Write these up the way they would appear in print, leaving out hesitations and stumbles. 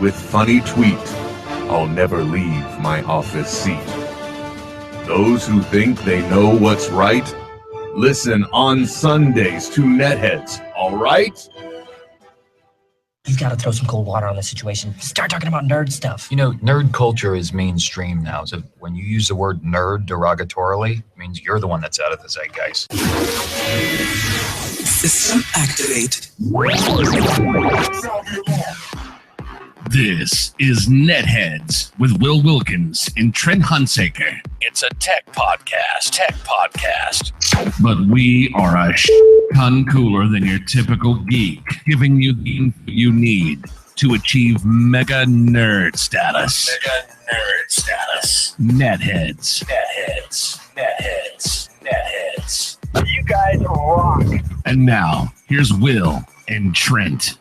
with funny tweet, I'll never leave my office seat. Those who think they know what's right, listen on Sundays to NetHeads, all right? You've got to throw some cold water on this situation. Start talking about nerd stuff. You know, nerd culture is mainstream now. So when you use the word nerd derogatorily, it means you're the one that's out of the zeitgeist. System activate. This is NetHeads with Will Wilkins and Trent Hunsaker. It's a tech podcast. But we are a ton cooler than your typical geek, giving you the info you need to achieve mega nerd status. NetHeads. You guys rock. And now, here's Will and Trent.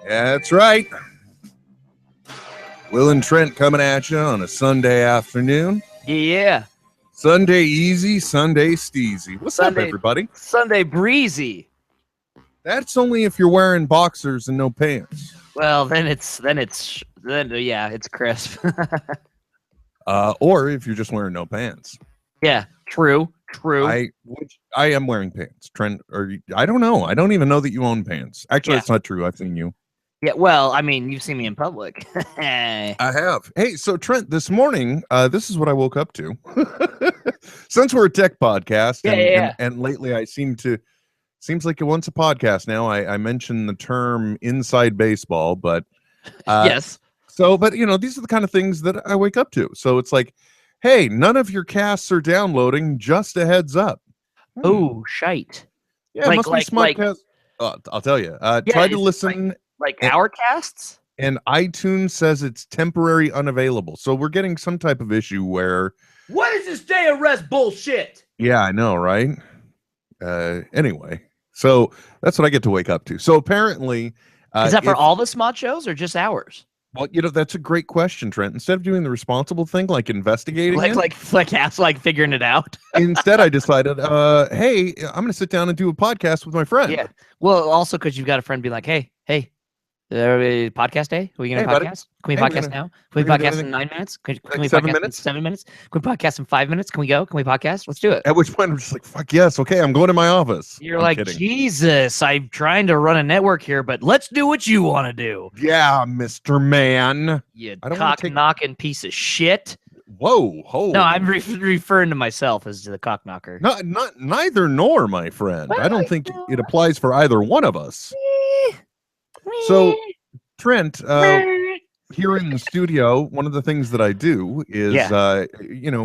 That's right. Will and Trent coming at you on a Sunday afternoon. Yeah. Sunday easy, Sunday steezy. What's up, Sunday- everybody? Sunday breezy. That's only if you're wearing boxers and no pants. Well, then it's crisp. Or if you're just wearing no pants. Yeah, true. I am wearing pants. Trent, I don't know. I don't even know that you own pants. Actually, Yeah. It's not true. I've seen you. Yeah, well, I mean, you've seen me in public. I have. Hey, so Trent, this morning, this is what I woke up to. Since we're a tech podcast, and lately I seems like it wants a podcast now. I mentioned the term inside baseball, but Yes. So, but these are the kind of things that I wake up to. So it's like, hey, none of your casts are downloading. Just a heads up. Oh, shite. Yeah, it must be Smart I'll tell you. Try to listen. Like our casts? And iTunes says it's temporary unavailable. So we're getting some type of issue where. What is this day of rest bullshit? Yeah, I know, right? Anyway, so that's what I get to wake up to. So apparently. Is that for all the SMOD shows or just ours? Well, that's a great question, Trent. Instead of doing the responsible thing, like investigating like figuring it out. Instead, I decided, hey, I'm going to sit down and do a podcast with my friend. Yeah. Well, also because you've got a friend be like, hey, podcast day? Are we going to Hey, buddy. podcast? Can we Hey, podcast now? Can we podcast in 9 minutes? Can we 7 podcast minutes? in 7 minutes? Can we podcast in 5 minutes? Can we go? Can we podcast? Let's do it. At which point I'm just like, fuck yes, okay, I'm going to my office. You're I'm like, kidding. Jesus, I'm trying to run a network here, but let's do what you want to do. Yeah, Mr. Man. You I don't wanna cock-knocking piece of shit. Whoa, No, I'm referring to myself as the cock-knocker. not neither nor, my friend. I don't think it applies for either one of us. So, Trent, here in the studio, one of the things that I do is,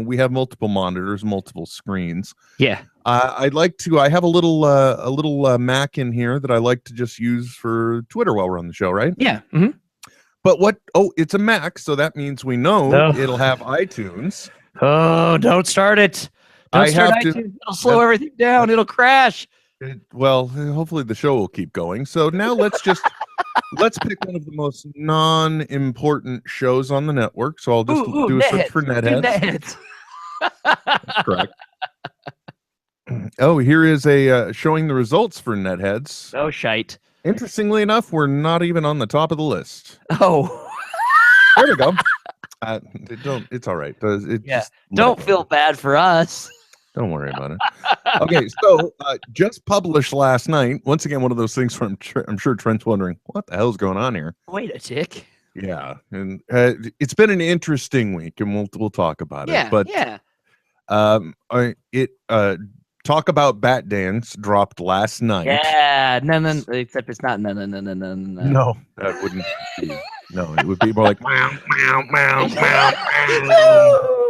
we have multiple monitors, multiple screens. Yeah. I have a little Mac in here that I like to just use for Twitter while we're on the show, right? Yeah. Mm-hmm. But it's a Mac, so that means we know it'll have iTunes. Oh, don't start it. Don't start iTunes. It'll slow everything down. It'll crash. Well, hopefully the show will keep going. So now let's pick one of the most non-important shows on the network. So I'll just do a search for NetHeads. That's correct. Oh, here is a showing the results for NetHeads. Oh, shite. Interestingly enough, we're not even on the top of the list. Oh. There we go. It's all right. Don't feel bad for us. Don't worry about it. Okay, so just published last night. Once again, one of those things where I'm sure Trent's wondering, what the hell's going on here? Wait a tick. Yeah, and it's been an interesting week, and we'll talk about it. But Talk About Bat Dance dropped last night. Yeah, no, except it's not no. No, that wouldn't be. No, it would be more like meow, meow, meow, meow.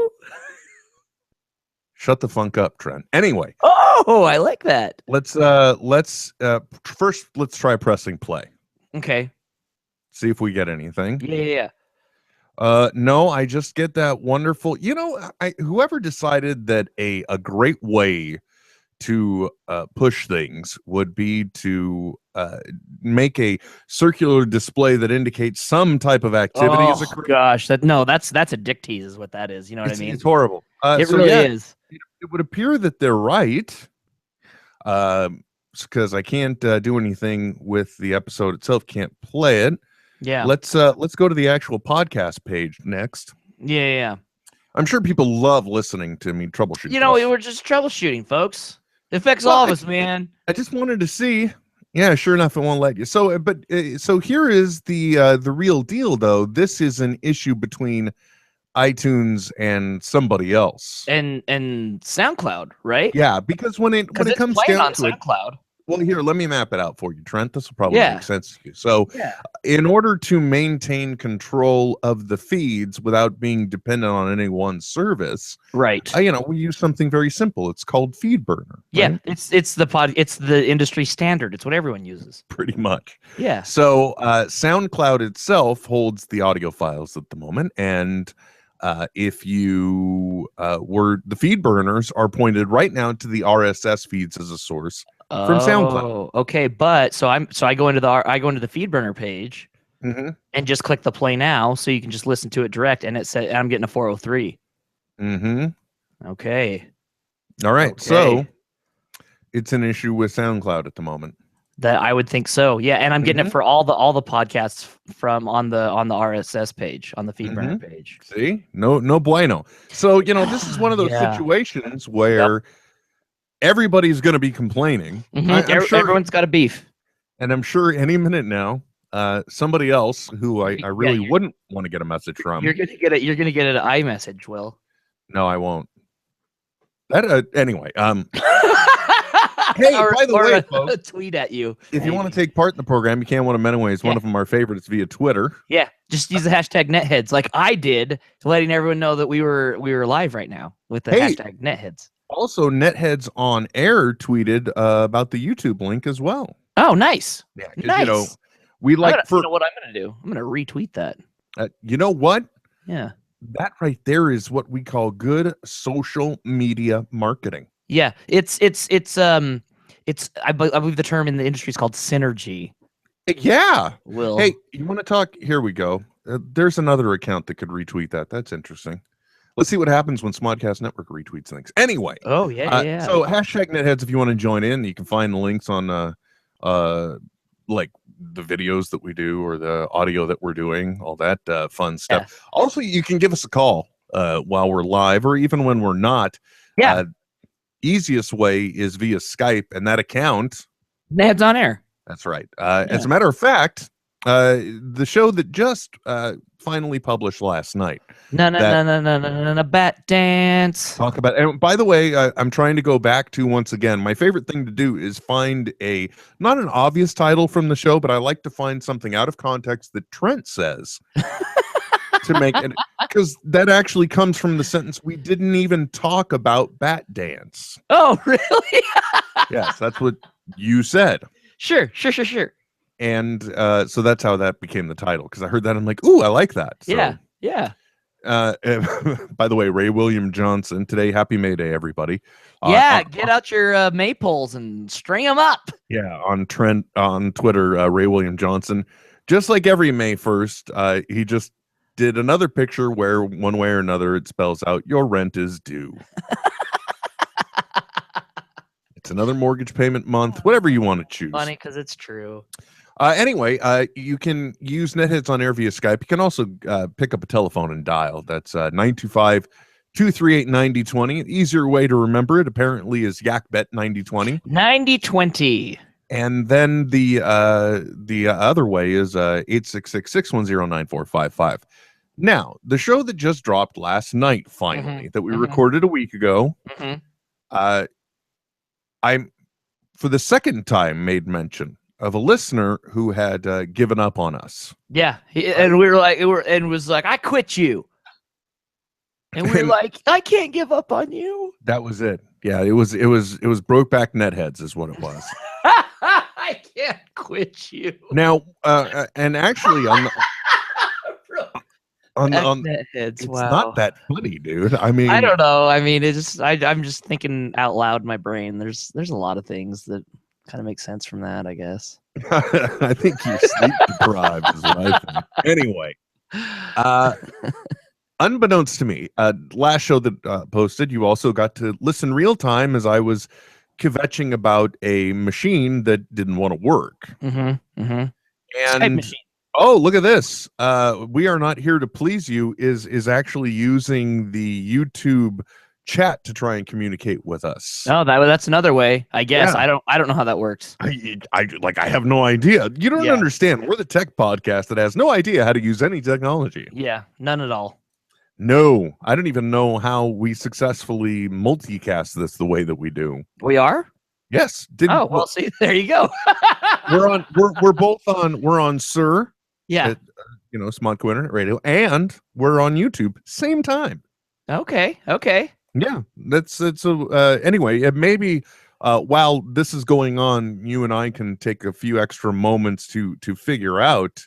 Shut the funk up, Trent. Anyway. Oh, I like that. Let's first try pressing play. Okay. See if we get anything. Yeah. No, I just get that wonderful. Whoever decided that a great way to push things would be to make a circular display that indicates some type of activity. Oh gosh, that's a dick tease, is what that is. You know what I mean? It's horrible. It really is. It would appear that they're right. because I can't do anything with the episode itself. Can't play it. Yeah. Let's go to the actual podcast page next. Yeah. I'm sure people love listening to me troubleshoot. You know, we're just troubleshooting, folks. It affects all of us, man. I just wanted to see. Yeah, sure enough, it won't let you. So, so here is the real deal, though. This is an issue between iTunes and somebody else, and SoundCloud, right? Yeah, because when it comes down on to SoundCloud. Well, here, let me map it out for you, Trent. This will probably make sense to you. So, yeah. In order to maintain control of the feeds without being dependent on any one service, right? We use something very simple. It's called FeedBurner. Yeah, right? it's the industry standard. It's what everyone uses. Pretty much. Yeah. So, SoundCloud itself holds the audio files at the moment, and if you the FeedBurners are pointed right now to the RSS feeds as a source. From SoundCloud. Okay, but I go into the FeedBurner page and just click the play now, so you can just listen to it direct, and it said I'm getting a 403. Okay. All right. Okay. So it's an issue with SoundCloud at the moment. That I would think so. Yeah, and I'm getting it for all the podcasts from on the RSS page, on the FeedBurner page. See, no bueno. So this is one of those situations where. Everybody's going to be complaining. I'm sure everyone's got a beef. And I'm sure any minute now, somebody else who I really wouldn't want to get a message from. You're going to get it. You're going to get an iMessage, Will. No, I won't. That anyway. Hey, by the way, folks, a tweet at you. If you want to take part in the program, you can one of many ways. One of them, our favorites, via Twitter. Yeah, just use the hashtag NetHeads, like I did, letting everyone know that we were live right now with the hashtag NetHeads. Also, NetHeads on Air tweeted about the YouTube link as well. Oh, nice. Yeah, nice. We like you know what I'm going to do? I'm going to retweet that. You know what? Yeah. That right there is what we call good social media marketing. Yeah, it's I believe the term in the industry is called synergy. Yeah. Will. Hey, you want to talk? Here we go. There's another account that could retweet that. That's interesting. Let's see what happens when Smodcast Network retweets things. Anyway. Oh, yeah. So hashtag NetHeads if you want to join in. You can find the links on like the videos that we do or the audio that we're doing, all that fun stuff. Yeah. Also, you can give us a call while we're live or even when we're not. Yeah. Easiest way is via Skype, and that account. NetHeads on Air. That's right. As a matter of fact, the show that just finally published last night. No, bat dance. Talk about, and by the way, I'm trying to go back to once again. My favorite thing to do is find not an obvious title from the show, but I like to find something out of context that Trent says to make it, because that actually comes from the sentence, "We didn't even talk about bat dance." Oh, really? Yes, that's what you said. Sure. And so that's how that became the title, because I heard that I'm like, ooh, I like that. So, yeah. By the way, Ray William Johnson today. Happy May Day, everybody. Get out your maypoles and string them up. Yeah, on Twitter, Ray William Johnson. Just like every May 1st, he just did another picture where one way or another it spells out your rent is due. It's another mortgage payment month, whatever you want to choose. Funny because it's true. Anyway, you can use NetHeads on Air via Skype. You can also pick up a telephone and dial. That's 925-238-9020. An easier way to remember it apparently is YakBet 9020. 9020. And then the other way is 866-610-9455. Now, the show that just dropped last night, finally, that we recorded a week ago, I'm for the second time made mention of a listener who had given up on us. Yeah, and we were like, was like, I quit you, and we were like, I can't give up on you. That was it. Yeah, it was Brokeback NetHeads is what it was. I can't quit you. Now, and actually on NetHeads, it's not that funny, dude. I mean, I don't know. I mean, I'm just thinking out loud in my brain. There's a lot of things that kind of make sense from that, I guess. I think you're sleep deprived is what I think. Anyway, unbeknownst to me, last show that posted, you also got to listen real time as I was kvetching about a machine that didn't want to work. Mm-hmm. Mm-hmm. Skype And machine. oh, look at this. We are not here to please you is actually using the YouTube chat to try and communicate with us. Oh, that's another way, I guess. Yeah. I don't know how that works. I have no idea. You don't Yeah. understand. We're the tech podcast that has no idea how to use any technology. Yeah, none at all. No, I don't even know how we successfully multicast this the way that we do. We are? Yes. Oh, well, see, there you go. we're both on. We're on Sir. Yeah. At, Smart Quinter Radio, and we're on YouTube same time. Okay. Yeah, that's anyway. Maybe while this is going on, you and I can take a few extra moments to figure out.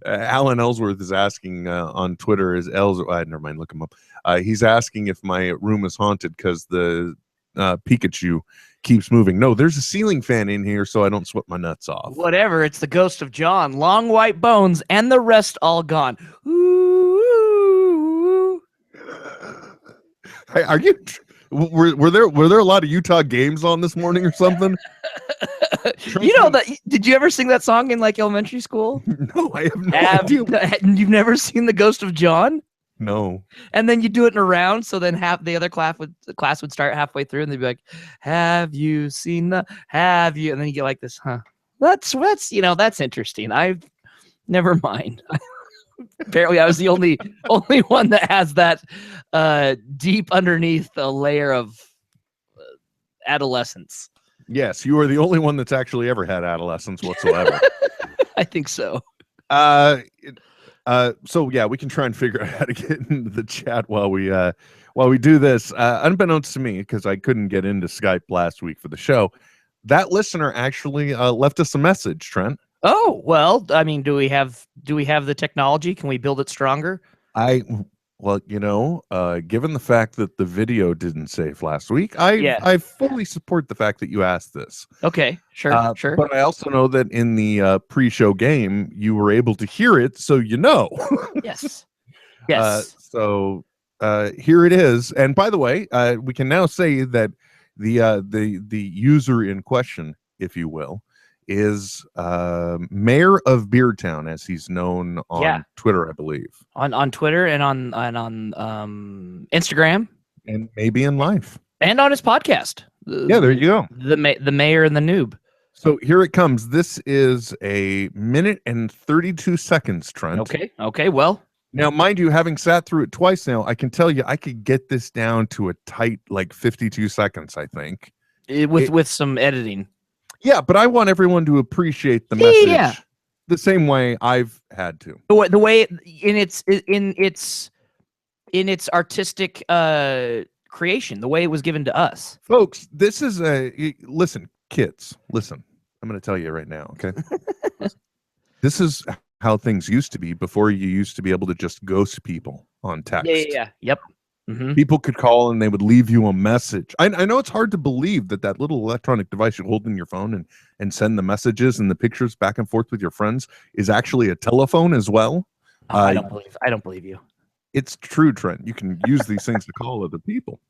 Alan Ellsworth is asking on Twitter. Is Ellsworth? Never mind. Look him up. He's asking if my room is haunted because the Pikachu keeps moving. No, there's a ceiling fan in here, so I don't sweat my nuts off. Whatever. It's the ghost of John. Long white bones, and the rest all gone. Ooh. Are you? Were there a lot of Utah games on this morning or something? You know that? Did you ever sing that song in like elementary school? No, I have no idea. You've never seen the Ghost of John? No. And then you do it in a round, so then half the other class would start halfway through, and they'd be like, "Have you seen the? Have you?" And then you get like this, huh? That's that's interesting. Never mind. Apparently, I was the only one that has that deep underneath a layer of adolescence. Yes, you are the only one that's actually ever had adolescence whatsoever. I think so. So yeah, we can try and figure out how to get into the chat while we do this. Unbeknownst to me, because I couldn't get into Skype last week for the show, that listener actually left us a message, Trent. Oh, well, I mean, do we have the technology? Can we build it stronger? Given the fact that the video didn't save last week, I fully support the fact that you asked this. Okay, sure. But I also know that in the pre-show game, you were able to hear it, so you know. Yes. So here it is. And by the way, we can now say that the user in question, if you will, is Mayor of Beertown, as he's known on Twitter, I believe. On Twitter and on Instagram, and maybe in life, and on his podcast. There you go. The Mayor and the Noob. So here it comes. This is a minute and 32 seconds, Trent. Okay. Well, now, mind you, having sat through it twice now, I can tell you I could get this down to a tight 52 seconds. I think with some editing. Yeah, but I want everyone to appreciate the message the same way I've had to. The way in its artistic creation, the way it was given to us. Folks, this is listen, kids, listen. I'm going to tell you right now, okay? This is how things used to be before you used to be able to just ghost people on text. Yeah. Yep. Mm-hmm. People could call and they would leave you a message. I know it's hard to believe that little electronic device you hold in your phone and send the messages and the pictures back and forth with your friends is actually a telephone as well. I don't believe you. It's true, Trent. You can use these things to call other people.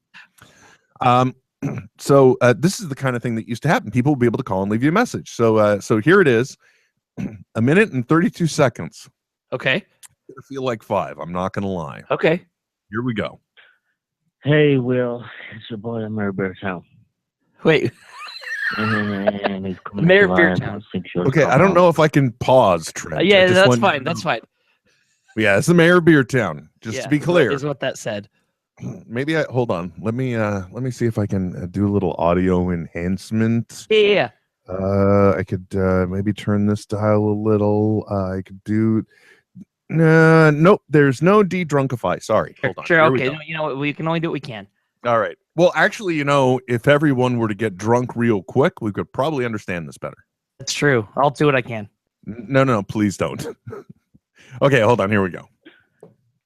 So this is the kind of thing that used to happen. People would be able to call and leave you a message. So here it is, a minute and 32 seconds. Okay. I feel like 5. I'm not going to lie. Okay. Here we go. Hey, Will, it's your boy, Mayor Beertown. Wait. And he's coming Mayor live Beertown. on 6 Shorts Okay, I don't know if I can pause, Trent. Yeah, that's fine. That's fine. Yeah, it's the Mayor of Beertown. Just to be clear, is what that said. Maybe hold on. Let me see if I can do a little audio enhancement. Yeah. I could maybe turn this dial a little. I could do. Nope. There's no de-drunkify. Sorry. Hold on. Sure. Okay. You know what? We can only do what we can. All right. Well, actually, if everyone were to get drunk real quick, we could probably understand this better. That's true. I'll do what I can. No, please don't. Okay, hold on. Here we go.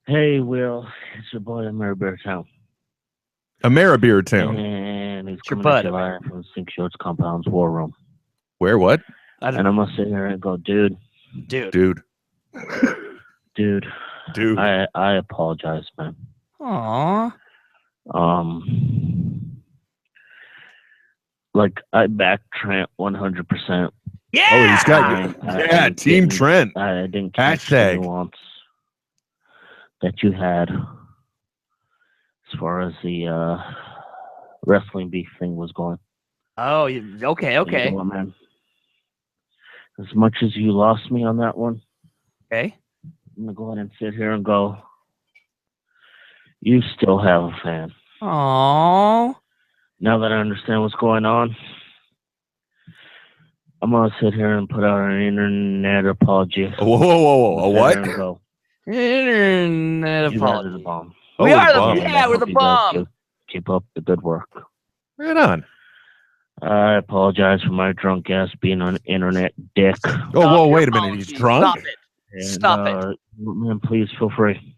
Hey, Will, it's your boy, Mayor Beertown. Amera Beertown. And he's your coming live from 6 Shorts Compound's War Room. Where? What? And I'm gonna sit here and go, dude. I apologize, man. Aww. Like, I back Trent 100%. Yeah. Oh, he's got Team Trent. I didn't catch Hashtag. the nuance that you had as far as the wrestling beef thing was going. Oh, okay. You know what, man? As much as you lost me on that one, Okay. I'm gonna go ahead and sit here and go. You still have a fan. Aww. Now that I understand what's going on, I'm gonna sit here and put out an internet apology. Whoa. A what? Sit here and go. Internet You guys are the apology. bomb. We Holy are bomb. the yeah, we're the You guys bomb. keep up the good work. Right on. I apologize for my drunk ass being an internet dick. Oh, whoa, your wait a minute. He's apology. drunk? Stop it. And, Stop it. Man, please feel free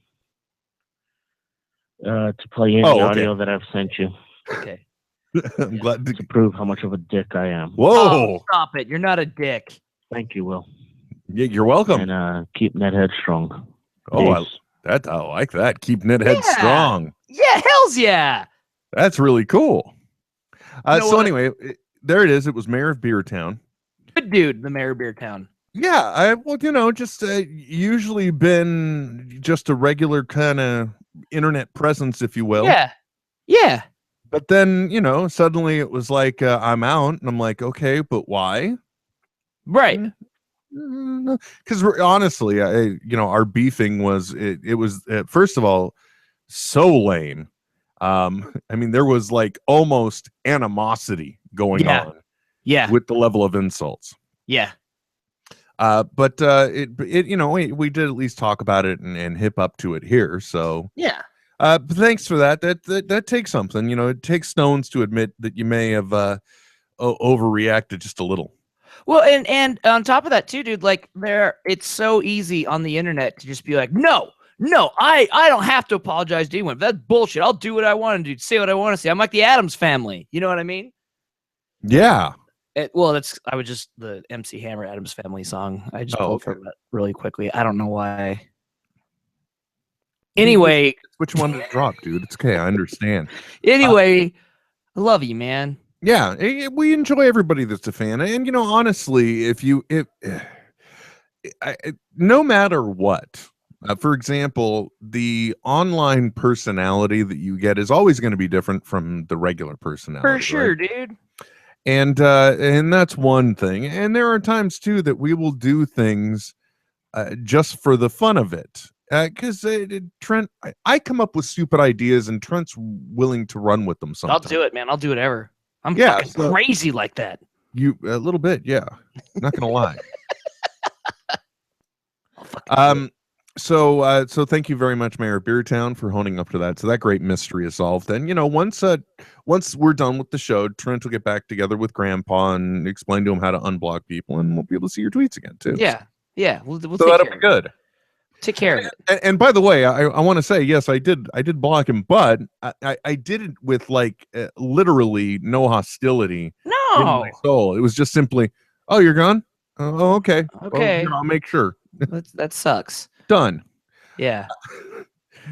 to play any okay. audio that I've sent you Okay. I'm glad to. to prove how much of a dick I am. Whoa. Oh, stop it. You're not a dick. Thank you, Will. Yeah, you're welcome. And keep NetHeads strong. Oh, Peace. I like that. Keep NetHeads Yeah. strong. Yeah, hells yeah. That's really cool. You know So what? anyway, there it is. It was Mayor of Beertown. Good dude, the mayor of Beer Town. Yeah, just usually been just a regular kind of internet presence, if you will. Yeah. Yeah. But then, suddenly it was like, I'm out. And I'm like, okay, but why? Right. Because honestly, our beefing was, it was, first of all, so lame. I mean, there was like almost animosity going on Yeah. with the level of insults. Yeah. But we did at least talk about it and hip up to it here. So Yeah. thanks for that. That takes something. It takes stones to admit that you may have overreacted just a little. Well, and on top of that too, dude, like it's so easy on the internet to just be like, no, I don't have to apologize to anyone. That's bullshit. I'll do what I want to do, say what I want to say. I'm like the Addams Family. You know what I mean? Yeah. I was just the MC Hammer Addams Family song. I just pulled okay. from it really quickly. I don't know why. Anyway, which one to drop, dude? It's okay. I understand. Anyway, I love you, man. Yeah, we enjoy everybody that's a fan, and honestly, no matter what, for example, the online personality that you get is always going to be different from the regular personality. For sure, right? dude. And that's one thing. And there are times too that we will do things just for the fun of it. Because Trent, I come up with stupid ideas, and Trent's willing to run with them sometimes. I'll do it, man. I'll do whatever. I'm fucking crazy like that. You a little bit, yeah. Not gonna lie. So thank you very much, Mayor of Beertown, for honing up to that. So that great mystery is solved. And once we're done with the show, Trent will get back together with Grandpa and explain to him how to unblock people, and we'll be able to see your tweets again too. Yeah, yeah. We'll so that'll be good. Take care of it. And by the way, I want to say, yes, I did block him, but I did it with literally no hostility in my soul. It was just simply, oh, you're gone? Oh, okay. Okay. Well, I'll make sure. That sucks. Done. Yeah.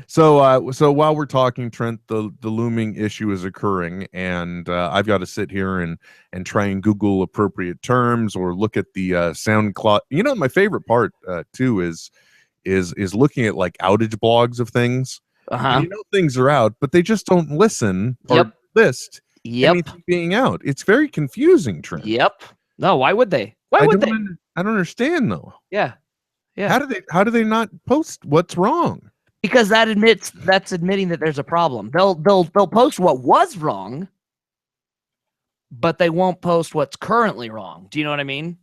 So while we're talking, Trent, the looming issue is occurring, and I've got to sit here and try and Google appropriate terms or look at the SoundCloud. My favorite part too is looking at like outage blogs of things. And things are out, but they just don't listen or list anything being out. It's very confusing, Trent. Yep. No, why would they? Why would they? I don't understand though. Yeah. Yeah. How do they not post what's wrong? Because that's admitting that there's a problem. They'll post what was wrong, but they won't post what's currently wrong. Do you know what I mean?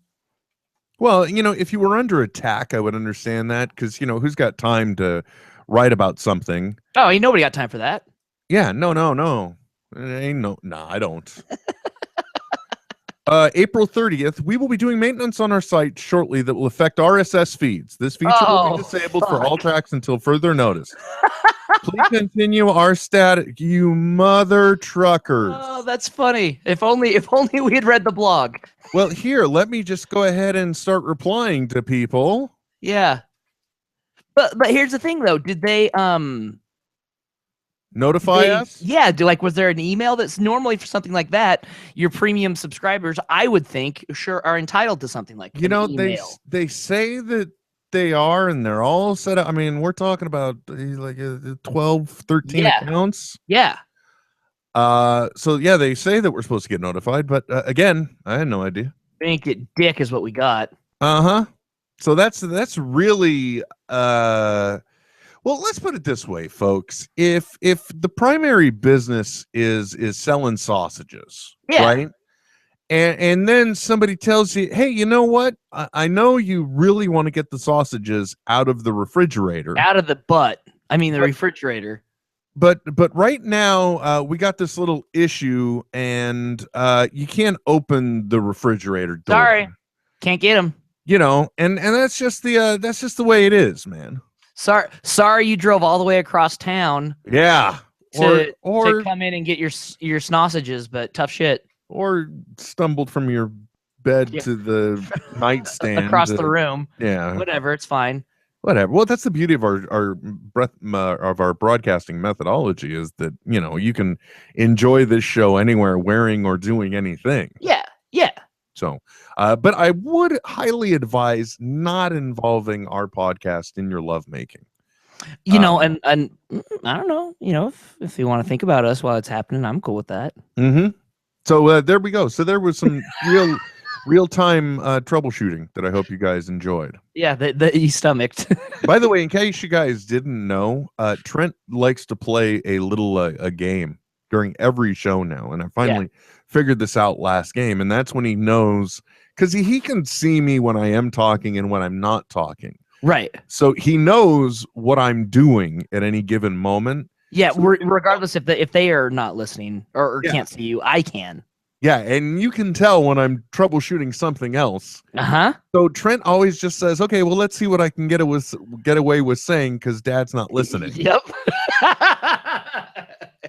Well, if you were under attack, I would understand that, because who's got time to write about something? Oh, ain't nobody got time for that. Yeah, no. I don't. April 30th, we will be doing maintenance on our site shortly that will affect RSS feeds. This feature will be disabled for all tracks until further notice. Please continue our status, you mother truckers. Oh, that's funny. If only we had read the blog. Well, here, let me just go ahead and start replying to people. Yeah. But here's the thing though. Did they Notify us? Yeah, was there an email that's normally for something like that? Your premium subscribers, I would think, sure are entitled to something like email. They say that they are, and they're all set up. I mean, we're talking about 12, 13 accounts. Yeah. So yeah, they say that we're supposed to get notified, but again, I had no idea. Think it dick is what we got. So that's really well, let's put it this way, folks. If the primary business is selling sausages, right? And then somebody tells you, hey, you know what? I know you really want to get the sausages out of the refrigerator. Out of the butt. I mean the refrigerator. But right now, we got this little issue, and you can't open the refrigerator door. Sorry. Can't get them. You know, and that's just the way it is, man. Sorry you drove all the way across town. Yeah. To come in and get your sausages, but tough shit. Or stumbled from your bed to the nightstand across the room. Yeah. Whatever, it's fine. Whatever. Well, that's the beauty of our broadcasting methodology, is that, you know, you can enjoy this show anywhere, wearing or doing anything. Yeah. So, but I would highly advise not involving our podcast in your lovemaking. You know, and I don't know, you know, if you want to think about us while it's happening, I'm cool with that. So there we go. So there was some real-time troubleshooting that I hope you guys enjoyed. Yeah, the e-stomached. By the way, in case you guys didn't know, Trent likes to play a little a game during every show now, and I finally figured this out last game, and that's when he knows, because he can see me when I am talking and when I'm not talking. Right. So he knows what I'm doing at any given moment. Yeah, regardless if they are not listening or can't see you, I can. Yeah, and you can tell when I'm troubleshooting something else. So Trent always just says, okay, well, let's see what I can get away with saying, because Dad's not listening. Yep.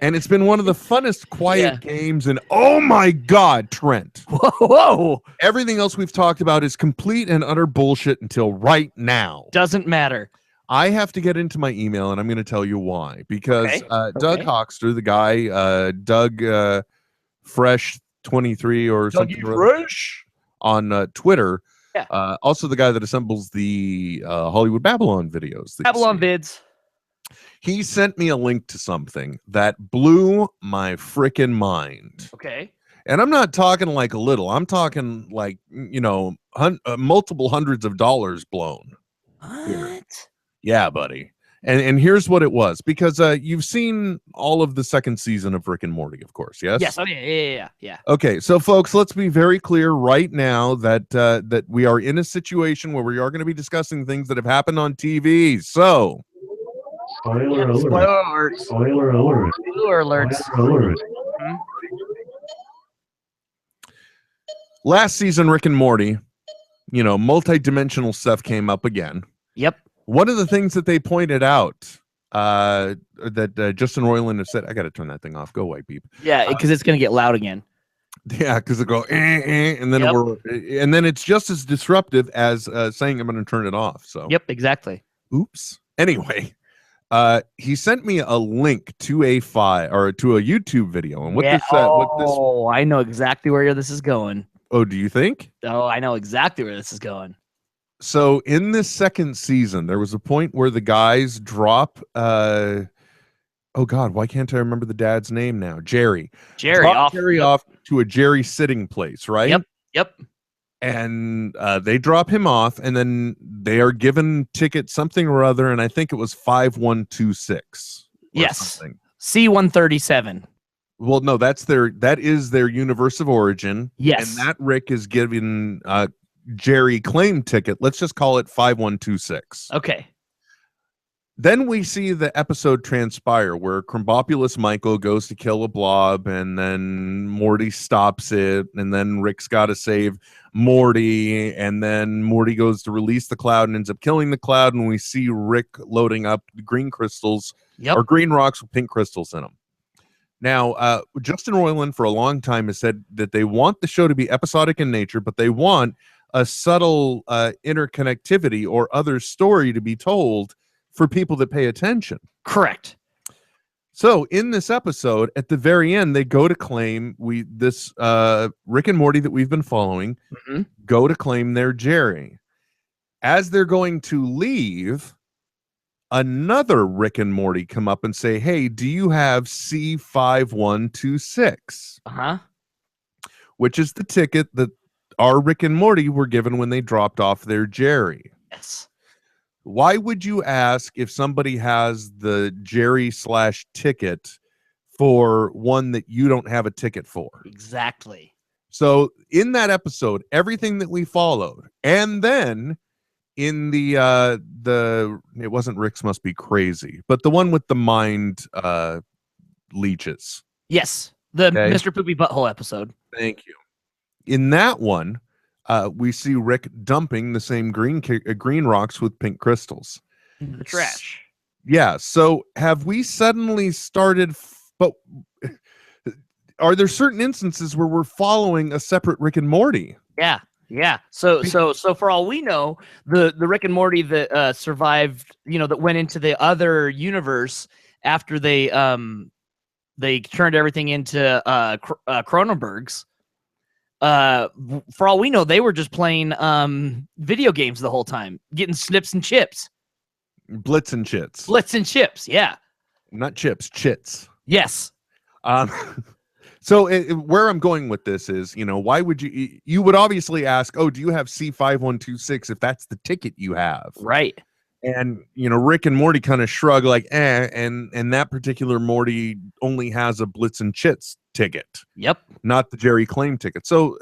And it's been one of the funnest quiet games. And oh my God, Trent. Whoa. Everything else we've talked about is complete and utter bullshit until right now. Doesn't matter. I have to get into my email, and I'm going to tell you why. Because Doug Hockster, the guy, Doug Fresh 23 or something Fresh on Twitter, also the guy that assembles the Hollywood Babylon videos. Babylon vids. He sent me a link to something that blew my freaking mind. Okay. And I'm not talking like a little. I'm talking like, you know, multiple hundreds of dollars blown. What? Yeah, buddy. And here's what it was, because you've seen all of the second season of Rick and Morty, of course. Yes. Yes. Oh yeah. Okay, so folks, let's be very clear right now that that we are in a situation where we are going to be discussing things that have happened on TV. So, spoiler alert! Spoiler alerts! Last season, Rick and Morty, you know, multi-dimensional stuff came up again. Yep. One of the things that they pointed out that Justin Roiland has said, I got to turn that thing off. Go away, beep. Yeah, because it's going to get loud again. Yeah, because it go and then and then it's just as disruptive as saying I'm going to turn it off. So yep, exactly. Oops. Anyway, he sent me a link to a file or to a YouTube video, and what this I know exactly where this is going. Oh, do you think? Oh, I know exactly where this is going. So in this second season, there was a point where the guys drop oh God, why can't I remember the dad's name now? Jerry off to a Jerry sitting place, right? Yep. And they drop him off, and then they are given ticket something or other, and I think it was 5126. Yes. C-137. Well, no, that is their universe of origin. Yes. And that Rick is given Jerry claim ticket. Let's just call it 5126. Okay. Then we see the episode transpire where Crumbopulous Michael goes to kill a blob, and then Morty stops it, and then Rick's got to save Morty, and then Morty goes to release the cloud and ends up killing the cloud, and we see Rick loading up green crystals or green rocks with pink crystals in them. Now, Justin Roiland for a long time has said that they want the show to be episodic in nature, but they want a subtle interconnectivity or other story to be told for people that pay attention. Correct. So in this episode, at the very end, they go to claim this Rick and Morty that we've been following go to claim their Jerry. As they're going to leave, another Rick and Morty come up and say, "Hey, do you have C5126?" Which is the ticket that our Rick and Morty were given when they dropped off their Jerry. Yes. Why would you ask if somebody has the Jerry/ticket for one that you don't have a ticket for? Exactly. So in that episode, everything that we followed, and then in the it wasn't Rick's Must Be Crazy, but the one with the mind leeches. Yes, the Mr. Poopy Butthole episode. Thank you. In that one, we see Rick dumping the same green rocks with pink crystals into the trash. Yeah. So have we suddenly started? But are there certain instances where we're following a separate Rick and Morty? Yeah. Yeah. So for all we know, the Rick and Morty that survived, that went into the other universe after they turned everything into Cronenberg's. For all we know, they were just playing video games the whole time, getting snips and chips. Blitz and chits. Blitz and chips, yeah. Not chips, chits. Yes. So where I'm going with this is, why would you would obviously ask, oh, do you have C5126 if that's the ticket you have? Right. And, Rick and Morty kind of shrug like, and that particular Morty only has a Blitz and Chits ticket. Yep. Not the Jerry claim ticket. So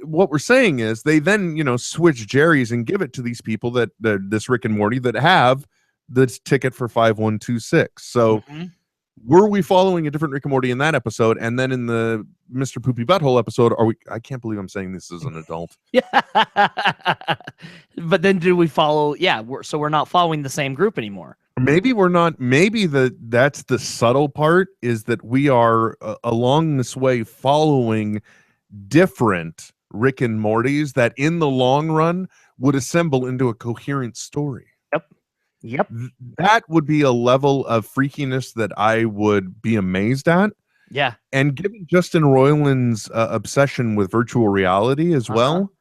what we're saying is they then, switch Jerry's and give it to these people that this Rick and Morty that have this ticket for 5126. So were we following a different Rick and Morty in that episode? And then in the Mr. Poopy Butthole episode, I can't believe I'm saying this as an adult. Yeah. But then do we follow? Yeah. We're not following the same group anymore. Maybe we're not. Maybe that's the subtle part, is that we are along this way following different Rick and Mortys that in the long run would assemble into a coherent story. Yep. That would be a level of freakiness that I would be amazed at. Yeah. And given Justin Roiland's obsession with virtual reality as well,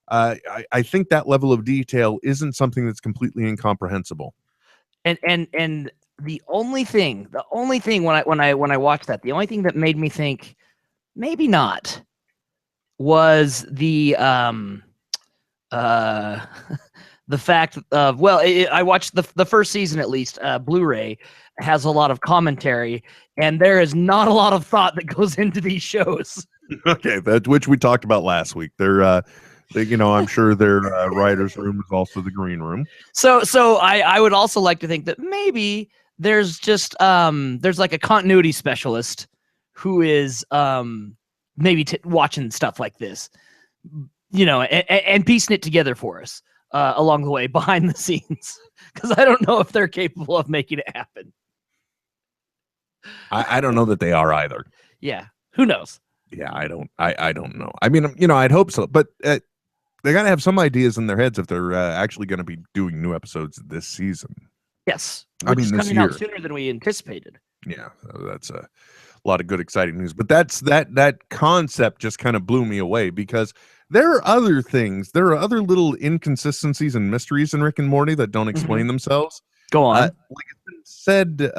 I think that level of detail isn't something that's completely incomprehensible. And the only thing when I watched that, the only thing that made me think maybe not was the the fact of, I watched the first season, at least Blu-ray has a lot of commentary, and there is not a lot of thought that goes into these shows. Okay, which we talked about last week. I'm sure their writer's room is also the green room. So I would also like to think that maybe there's just there's like a continuity specialist who is maybe watching stuff like this, and piecing it together for us along the way behind the scenes, because I don't know if they're capable of making it happen. I don't know that they are either. Yeah, who knows? Yeah, I don't know. I mean, I'd hope so, but they got to have some ideas in their heads if they're actually going to be doing new episodes this season. Yes, which is coming out sooner than we anticipated. Yeah, that's a lot of good, exciting news. But that concept just kind of blew me away, because there are other things. There are other little inconsistencies and mysteries in Rick and Morty that don't explain themselves. Go on. Like it's been said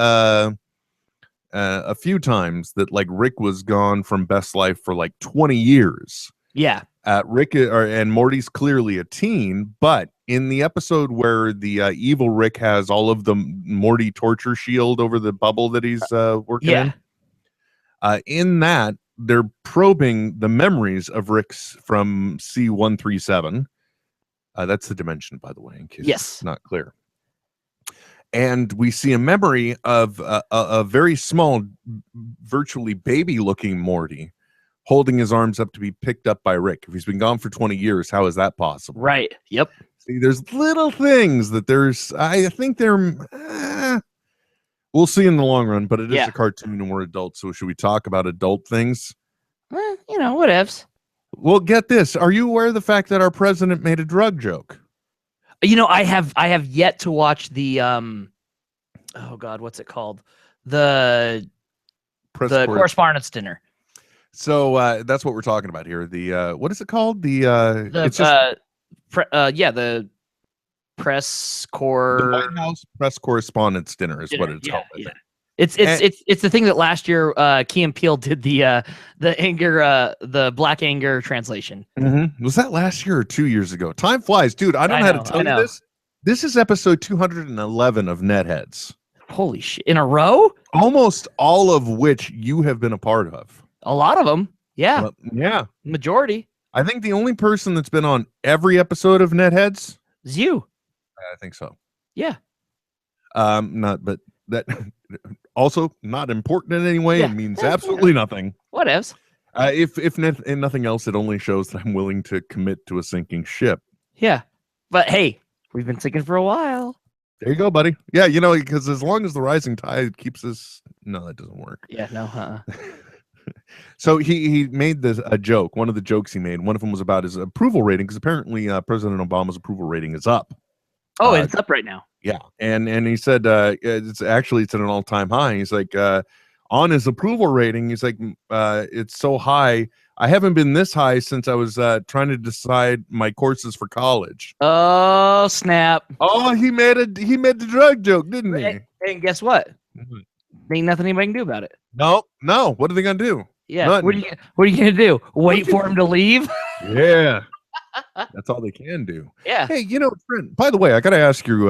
a few times that like Rick was gone from Best Life for like 20 years. Yeah. Rick and Morty's clearly a teen, but in the episode where the evil Rick has all of the Morty torture shield over the bubble that he's working in that, they're probing the memories of Rick's from C137. That's the dimension, by the way, in case it's not clear. And we see a memory of a very small, virtually baby-looking Morty holding his arms up to be picked up by Rick. If he's been gone for 20 years, how is that possible? Right. Yep. See, there's little things that I think they're... we'll see in the long run, but it is a cartoon and we're adults, so should we talk about adult things? Whatevs. Well, get this. Are you aware of the fact that our president made a drug joke? I have yet to watch the oh God, what's it called? the Press the corre- correspondence dinner. So that's what we're talking about here. The what is it called? The it's just the press the corps. White House press correspondence dinner is what it's called. I think. It's the thing that last year Key and Peele did the black anger translation. Was that last year or 2 years ago? Time flies, dude. I don't know how to tell you this. This is episode 211 of NetHeads. Holy shit! In a row? Almost all of which you have been a part of. A lot of them. Yeah. Yeah. Majority. I think the only person that's been on every episode of NetHeads is you. I think so. Yeah. But that also not important in any way. Yeah. It means absolutely nothing. Whatevs. If nothing else, it only shows that I'm willing to commit to a sinking ship. Yeah. But hey, we've been sinking for a while. There you go, buddy. Yeah, because as long as the rising tide keeps us, no, that doesn't work. Yeah, no. So he made a joke. One of the jokes he made, one of them was about his approval rating, because apparently President Obama's approval rating is up. Oh, it's up right now. Yeah, and he said it's at an all-time high. He's like on his approval rating, he's like it's so high. I haven't been this high since I was trying to decide my courses for college. Oh, snap. Oh, he made the drug joke, didn't he? And guess what? Ain't nothing anybody can do about it. No. What are they gonna do? Yeah. Nothing. What are you gonna do? Wait for him to leave? Yeah. That's all they can do. Yeah. Hey, Trent, by the way, I got to ask you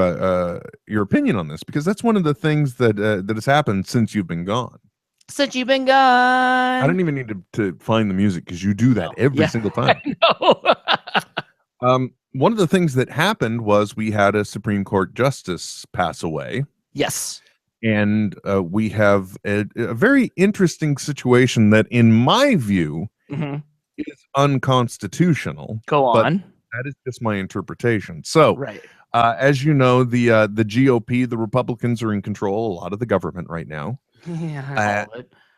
your opinion on this, because that's one of the things that has happened since you've been gone. Since you've been gone. I don't even need to find the music, because you do that every single time. I know. One of the things that happened was we had a Supreme Court justice pass away. Yes. And we have a very interesting situation that, in my view, is unconstitutional. Go on. That is just my interpretation. So, right. As you know, the GOP, the Republicans, are in control a lot of the government right now. Yeah.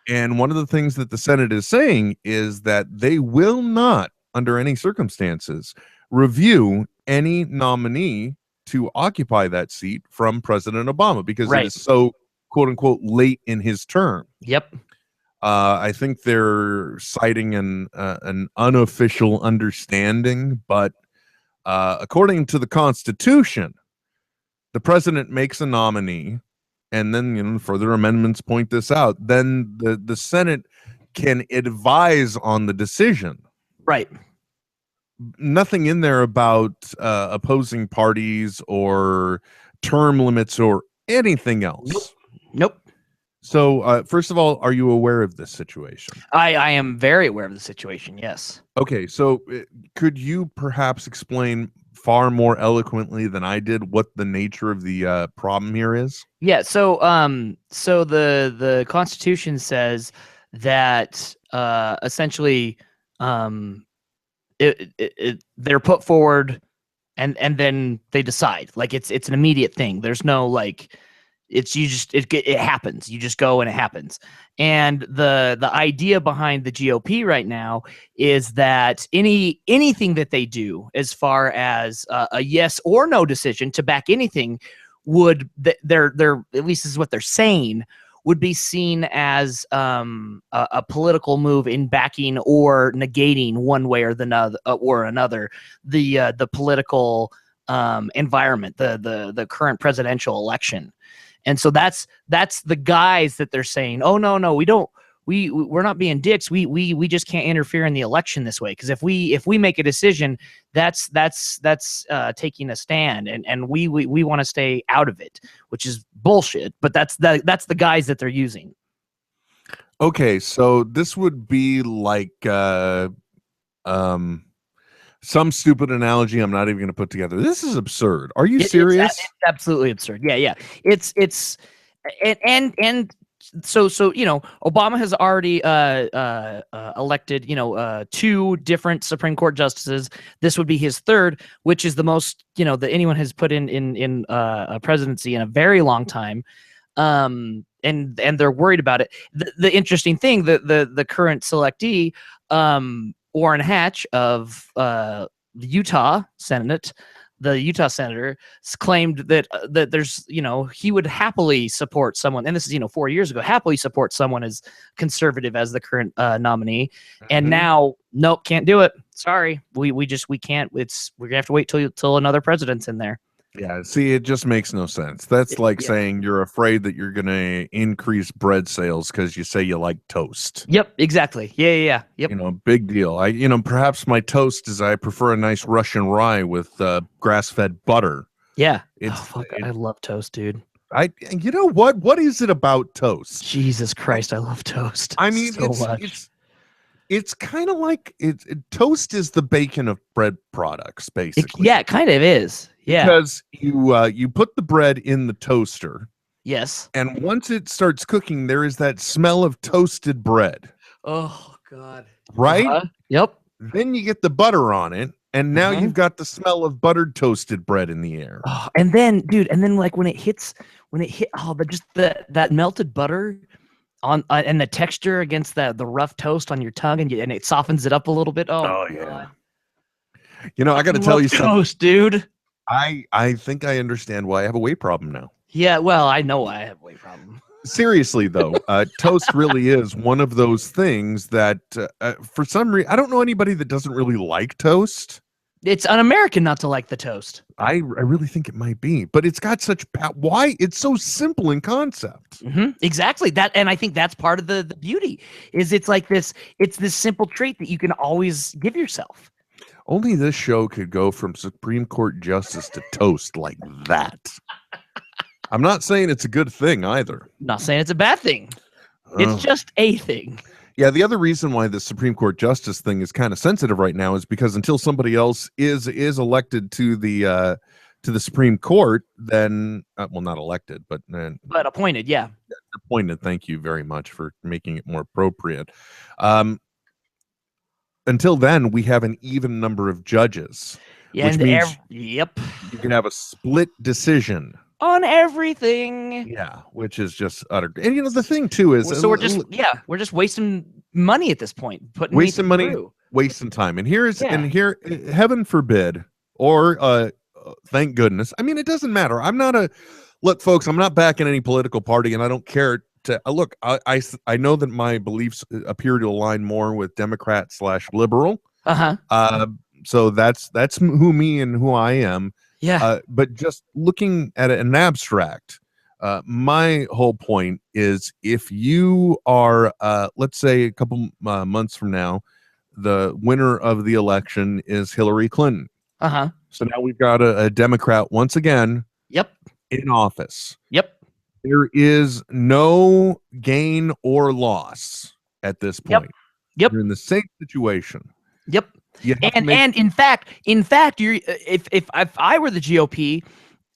And one of the things that the Senate is saying is that they will not, under any circumstances, review any nominee to occupy that seat from President Obama, because it is so, quote unquote, late in his term. Yep. I think they're citing an unofficial understanding, but according to the Constitution, the president makes a nominee, and then further amendments point this out. Then the Senate can advise on the decision. Right. Nothing in there about opposing parties or term limits or anything else. Nope. So, first of all, are you aware of this situation? I am very aware of the situation, yes. Okay, so could you perhaps explain far more eloquently than I did what the nature of the problem here is? Yeah, so the Constitution says that essentially they're put forward and then they decide. Like it's an immediate thing. There's no it happens. You just go and it happens. And the idea behind the GOP right now is that anything that they do, as far as a yes or no decision to back anything, would they're at least this is what they're saying, would be seen as a political move in backing or negating one way or another the political environment, the current presidential election. And so that's the guys that they're saying, oh no, we're not being dicks. We just can't interfere in the election this way, because if we make a decision, that's taking a stand, and we want to stay out of it, which is bullshit. But that's the guys that they're using. Okay, so this would be like some stupid analogy I'm not even going to put together. This is absurd. Are you serious? It's absolutely absurd. Yeah. It's and so Obama has already elected 2 different Supreme Court justices. This would be his 3rd, which is the most that anyone has put in a presidency in a very long time. And they're worried about it. The interesting thing, the current selectee, Orrin Hatch of the Utah Senate, the Utah senator, claimed that that there's, he would happily support someone, and this is 4 years ago, happily support someone as conservative as the current nominee, and now nope, can't do it. Sorry, we can't. We're gonna have to wait till another president's in there. Yeah, see, it just makes no sense. That's like saying you're afraid that you're going to increase bread sales because you say you like toast. Yep, exactly. Yeah. Yep. Big deal. Perhaps my toast is I prefer a nice Russian rye with grass-fed butter. Yeah. I love toast, dude. You know what? What is it about toast? Jesus Christ, I love toast. I mean, so much. It's kind of like toast is the bacon of bread products, basically. It kind of is. Yeah. Because you put the bread in the toaster. Yes. And once it starts cooking, there is that smell of toasted bread. Oh, God. Right? Yep. Then you get the butter on it, and now you've got the smell of buttered toasted bread in the air. Oh, and then, dude, like when it hit that melted butter on and the texture against the rough toast on your tongue, and it softens it up a little bit. Oh yeah. God. I got to tell you something, toast, dude. I think I understand why I have a weight problem now. Yeah, well, I know why I have a weight problem. Seriously, though, toast really is one of those things that for some reason, I don't know anybody that doesn't really like toast. It's un-American not to like the toast. I really think it might be, but it's got such why it's so simple in concept. Exactly that, and I think that's part of the beauty is it's this simple trait that you can always give yourself. Only this show could go from Supreme Court justice to toast like that. I'm not saying it's a good thing either. I'm not saying it's a bad thing. It's just a thing. Yeah, the other reason why the Supreme Court justice thing is kind of sensitive right now is because until somebody else is elected to the Supreme Court, then not elected, but appointed. Yeah, appointed. Thank you very much for making it more appropriate. Until then, we have an even number of judges. Yeah, which means you can have a split decision on everything. Yeah, which is just utter. And the thing too is, so we're just wasting money at this point, wasting money, wasting time. And here, heaven forbid, or thank goodness. I mean, it doesn't matter. I'm not backing any political party, and I don't care. Look, I know that my beliefs appear to align more with Democrat/liberal. So that's who I am. Yeah. But just looking at it in abstract, my whole point is if you are, let's say a couple months from now, the winner of the election is Hillary Clinton. So now we've got a Democrat once again. Yep. In office. Yep. There is no gain or loss at this point. Yep. You're in the same situation. Yep. And in fact, if I were the GOP,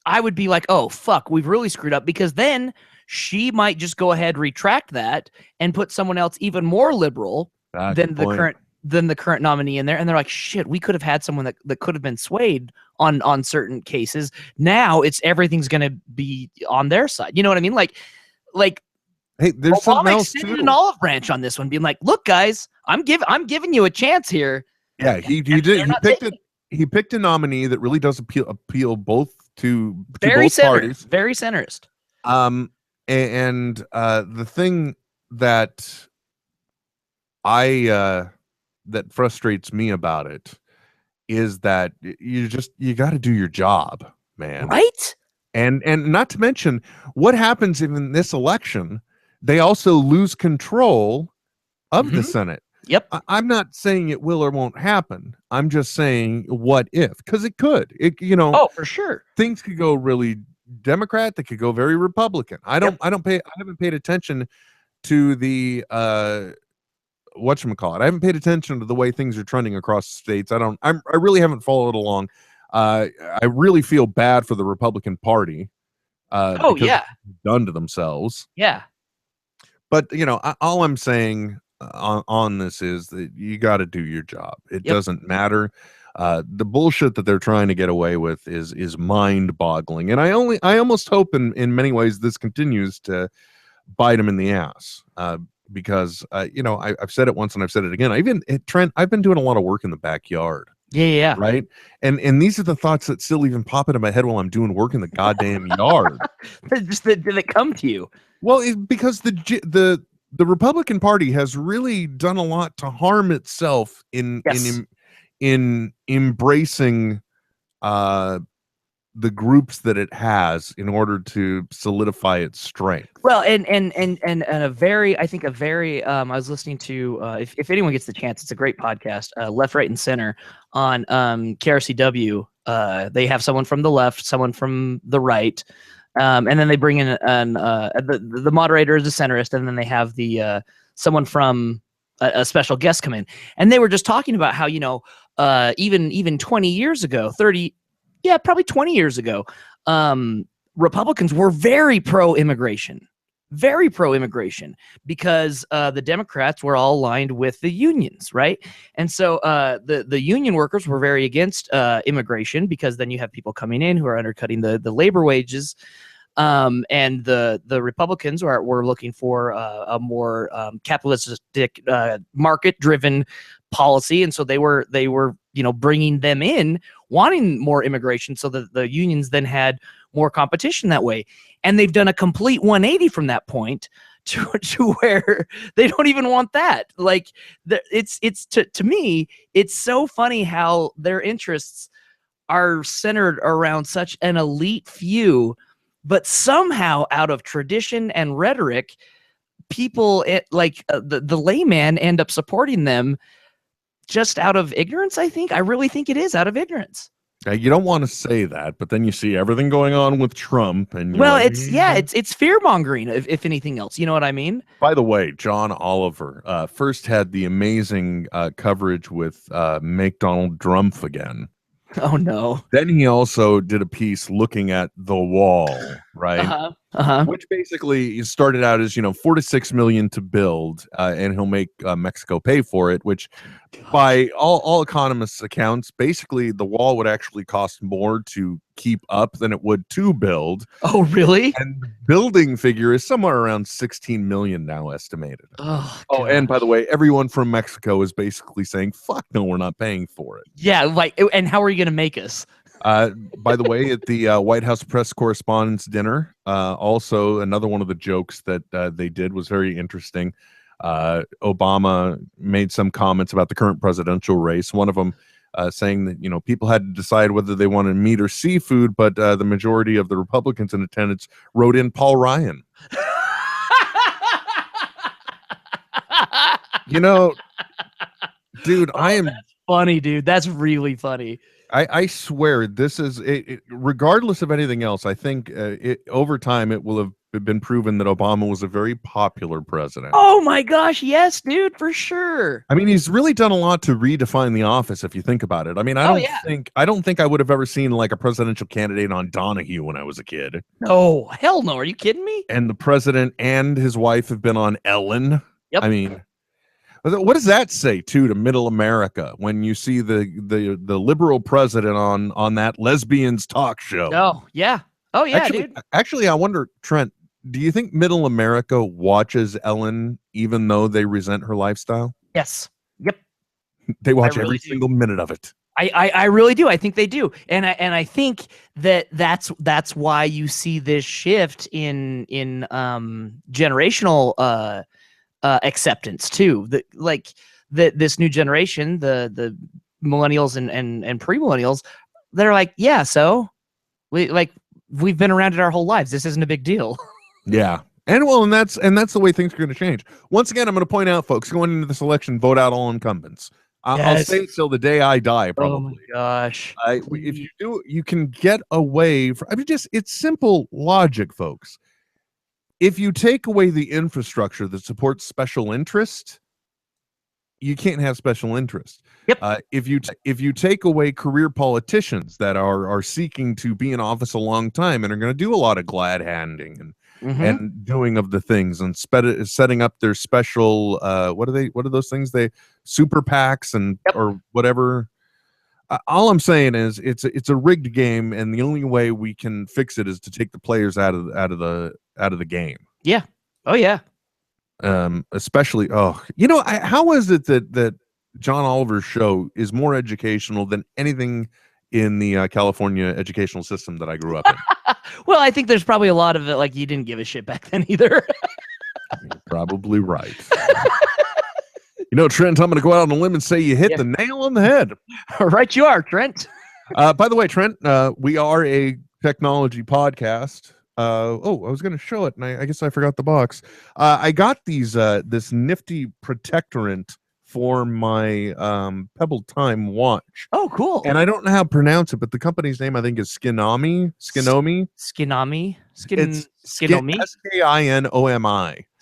I would be like, oh fuck, we've really screwed up, because then she might just go ahead, retract that, and put someone else even more liberal than the current nominee in there, and they're like, shit, we could have had someone that could have been swayed on certain cases. Now everything's gonna be on their side. You know what I mean? Like hey, there's Obama something else too. An olive branch on this one, being like, look, guys, I'm giving you a chance here. Yeah, he did. He picked a nominee that really does appeal both to both parties. Very centrist. And the thing that that frustrates me about it is that you got to do your job, man. Right? And not to mention what happens in this election, they also lose control of the Senate. Yep. I'm not saying it will or won't happen. I'm just saying what if, because it could. Oh, for sure. Things could go really Democrat. They could go very Republican. I haven't paid attention to the whatchamacallit. I haven't paid attention to the way things are trending across the states. I really haven't followed along. I really feel bad for the Republican Party. Oh yeah. Done to themselves. Yeah. But all I'm saying on this is that you got to do your job. It doesn't matter. The bullshit that they're trying to get away with is mind-boggling, and I almost hope in many ways this continues to bite them in the ass, because I've said it once and I've said it again. Trent, I've been doing a lot of work in the backyard. Yeah. Right. And these are the thoughts that still even pop into my head while I'm doing work in the goddamn yard. Did it come to you? Well, because the Republican Party has really done a lot to harm itself in embracing the groups that it has in order to solidify its strength. Well, and a very, I think a very, I was listening to, if anyone gets the chance, it's a great podcast, Left, Right, and Center on KRCW. They have someone from the left, someone from the right, and then they bring in the moderator is a centrist, and then they have the someone from a special guest come in, and they were just talking about how, you know, even 20 years ago, 30, yeah, probably 20 years ago, Republicans were very pro-immigration because the Democrats were all aligned with the unions, right? And so the union workers were very against immigration because then you have people coming in who are undercutting the labor wages. And the Republicans were looking for a more capitalistic, market-driven policy, and so they were you know, bringing them in, wanting more immigration, so that the unions then had more competition that way. And they've done a complete 180 from that point to where they don't even want that. Like, it's to me, it's so funny how their interests are centered around such an elite few, but somehow out of tradition and rhetoric, people the layman end up supporting them just out of ignorance. I really think it is out of ignorance. You don't want to say that, but then you see everything going on with Trump, and well, like, it's fear mongering, if anything else. You know what I mean? By the way, John Oliver first had the amazing coverage with "Make Donald Trump Again." Oh no! Then he also did a piece looking at the wall, right? Which basically started out as, you know, $4 to $6 million to build, and he'll make Mexico pay for it. Which, by all economists' accounts, basically the wall would actually cost more to keep up than it would to build. Oh, really? And the building figure is somewhere around 16 million now estimated. Oh, and by the way, everyone from Mexico is basically saying, "Fuck no, we're not paying for it." Yeah, like, and how are you going to make us? By the way, at the White House press correspondents dinner, also another one of the jokes that they did was very interesting. Obama made some comments about the current presidential race. One of them saying that, you know, people had to decide whether they wanted meat or seafood, but the majority of the Republicans in attendance wrote in Paul Ryan. You know, dude, I am funny, dude. That's really funny. I swear this is regardless of anything else. I think over time it will have been proven that Obama was a very popular president. Oh my gosh, yes, dude, for sure. I mean, he's really done a lot to redefine the office, if you think about it. I mean, I don't think I would have ever seen like a presidential candidate on Donahue when I was a kid. No, hell no. Are you kidding me? And the president and his wife have been on Ellen. Yep. I mean, what does that say too to middle America when you see the liberal president on that lesbians talk show? Oh yeah. Oh yeah, dude. Actually, I wonder, Trent, do you think middle America watches Ellen even though they resent her lifestyle? Yes. Yep. They watch every single minute of it. I really do. I think they do, and I think that's why you see this shift in generational acceptance too. This new generation, the millennials and pre-millennials, they're like, yeah, so we've been around it our whole lives. This isn't a big deal. Yeah. And that's the way things are going to change. Once again, I'm going to point out, folks, going into this election, vote out all incumbents. I'll say it till the day I die, probably. Oh my gosh. If you do, you can get away from, it's simple logic, folks. If you take away the infrastructure that supports special interest, you can't have special interest. Yep. If you take away career politicians that are seeking to be in office a long time and are going to do a lot of glad handing and doing of the things and setting up their special what are those things, they super PACs and or whatever. All I'm saying is it's a rigged game, and the only way we can fix it is to take the players out of the game. Yeah. Oh yeah. Especially, how is it that John Oliver's show is more educational than anything in the California educational system that I grew up in. Well, I think there's probably a lot of it like you didn't give a shit back then either. You're probably right. You know, Trent, I'm going to go out on a limb and say you hit the nail on the head. Right you are, Trent. By the way, Trent, we are a technology podcast. I was going to show it, and I guess I forgot the box. I got these this nifty protectorant for my Pebble Time watch. Oh, cool. And I don't know how to pronounce it, but the company's name I think is Skinomi. Skinomi. Skinomi. Skinomi.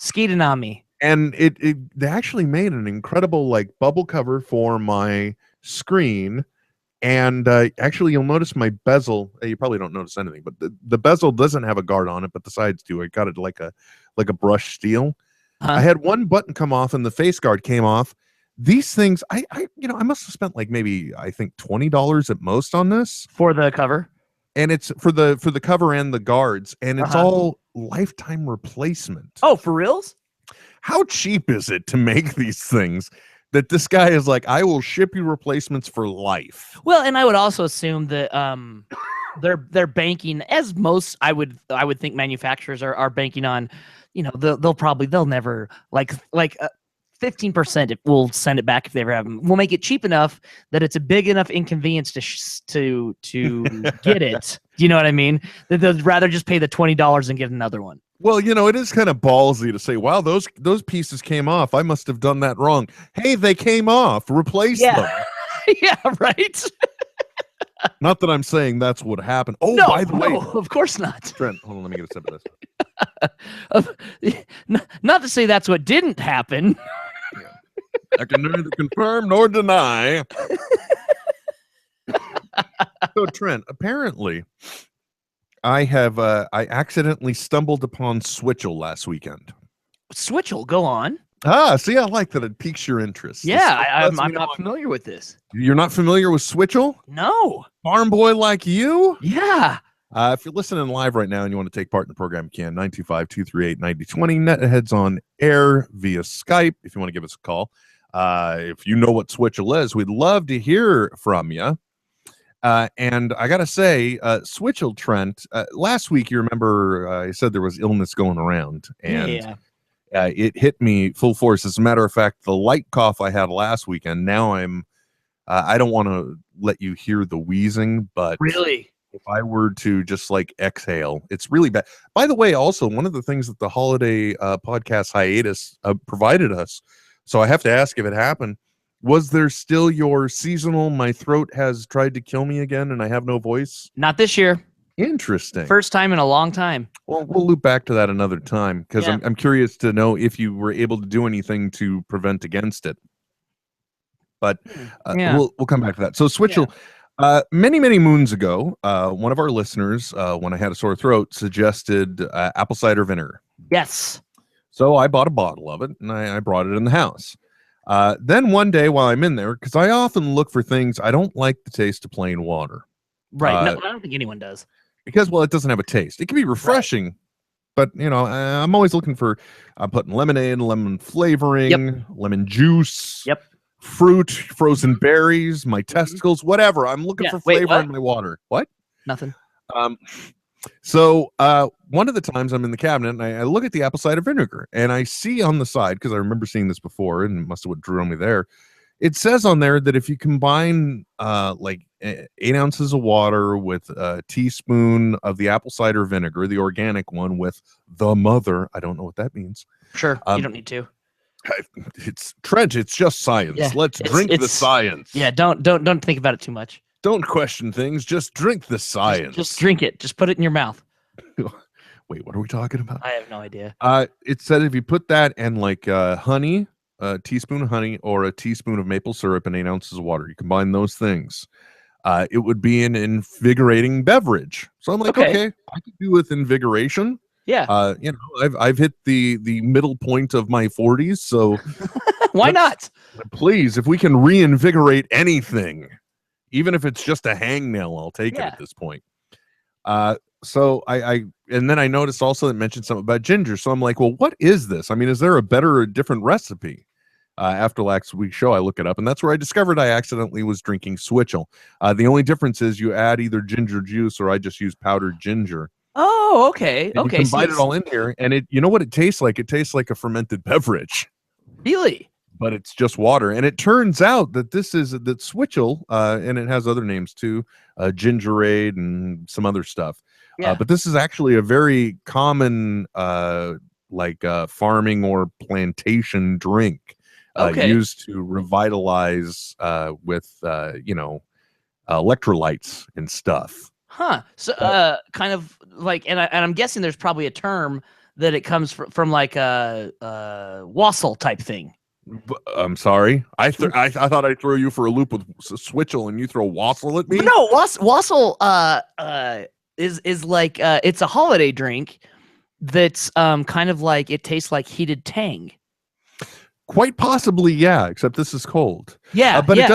Skinomi. And they actually made an incredible like bubble cover for my screen. And actually, you'll notice my bezel. You probably don't notice anything, but the bezel doesn't have a guard on it, but the sides do. I got it like a brushed steel. I had one button come off, and the face guard came off. These things, I must have spent like maybe I think $20 at most on this for the cover, and it's for the cover and the guards, and it's all lifetime replacement. Oh, for reals? How cheap is it to make these things that this guy is like, I will ship you replacements for life? Well, and I would also assume that they're banking, as most I would think manufacturers are banking on, they'll never like 15% will send it back if they ever have them. We'll make it cheap enough that it's a big enough inconvenience to get it. Do you know what I mean? That they'd rather just pay the $20 and get another one. Well, it is kind of ballsy to say, wow, those pieces came off. I must have done that wrong. Hey, they came off. Replace them. Yeah, right. Not that I'm saying that's what happened. Oh, no, by the way. Of course not. Trent, hold on, let me get a sip of this. Not to say that's what didn't happen. Yeah. I can neither confirm nor deny. So, Trent, apparently, I accidentally stumbled upon Switchel last weekend. Switchel, go on. See, I like that it piques your interest. Yeah, I'm not familiar with this. You're not familiar with Switchel? No. Farm boy like you? Yeah. If you're listening live right now and you want to take part in the program, you can. 925-238-9020. NetHeads on air via Skype if you want to give us a call. If you know what Switchel is, we'd love to hear from you. And I got to say, Switchel, Trent, last week, you remember I said there was illness going around. And it hit me full force. As a matter of fact, the light cough I had last weekend, now I don't want to let you hear the wheezing, but really, if I were to just like exhale, it's really bad. By the way, also, one of the things that the holiday podcast hiatus provided us, so I have to ask if it happened, was there still your seasonal, my throat has tried to kill me again and I have no voice? Not this year. Interesting. First time in a long time. Well, we'll loop back to that another time because I'm curious to know if you were able to do anything to prevent against it. But we'll come back to that. So Switchel, many moons ago, one of our listeners, when I had a sore throat, suggested apple cider vinegar. Yes. So I bought a bottle of it and I brought it in the house. Then one day while I'm in there, because I often look for things, I don't like the taste of plain water. Right. No, I don't think anyone does. Because, well, it doesn't have a taste. It can be refreshing, but, I'm always looking for, I'm putting lemonade, lemon flavoring, lemon juice, fruit, frozen berries, my testicles, whatever. I'm looking for flavor in my water. What? Nothing. So one of the times I'm in the cabinet and I look at the apple cider vinegar and I see on the side, because I remember seeing this before and it must have what drew me there. It says on there that if you combine like 8 ounces of water with a teaspoon of the apple cider vinegar, the organic one, with the mother, I don't know what that means. Sure, you don't need to. It's Trent. It's just science. Yeah, Let's drink the science. Yeah, don't think about it too much. Don't question things. Just drink the science. Just drink it. Just put it in your mouth. Wait, what are we talking about? I have no idea. It said if you put that and like honey, a teaspoon of honey or a teaspoon of maple syrup and 8 ounces of water, you combine those things, it would be an invigorating beverage. So I'm like, okay I could do with invigoration. Yeah. I've hit the middle point of my 40s, so why not? Please, if we can reinvigorate anything, even if it's just a hangnail, I'll take it at this point. So I and then I noticed also that it mentioned something about ginger. So I'm like, well, what is this? I mean, is there a better or different recipe? after last week's show, I look it up, and that's where I discovered I accidentally was drinking Switchel. The only difference is you add either ginger juice or I just use powdered ginger. Oh, okay. And Okay. you combine it all in here, and you know what it tastes like? It tastes like a fermented beverage. Really? But it's just water. And it turns out that that Switchel, and it has other names too, Gingerade and some other stuff. Yeah. But this is actually a very common farming or plantation drink used to revitalize with electrolytes and stuff. Huh. So kind of like, and I'm guessing there's probably a term that it comes from like a wassail type thing. I'm sorry. I thought I'd throw you for a loop with Switchel and you throw wassail at me. No, wassail is like it's a holiday drink that's kind of like it tastes like heated Tang. Quite possibly, yeah. Except this is cold. Yeah, but it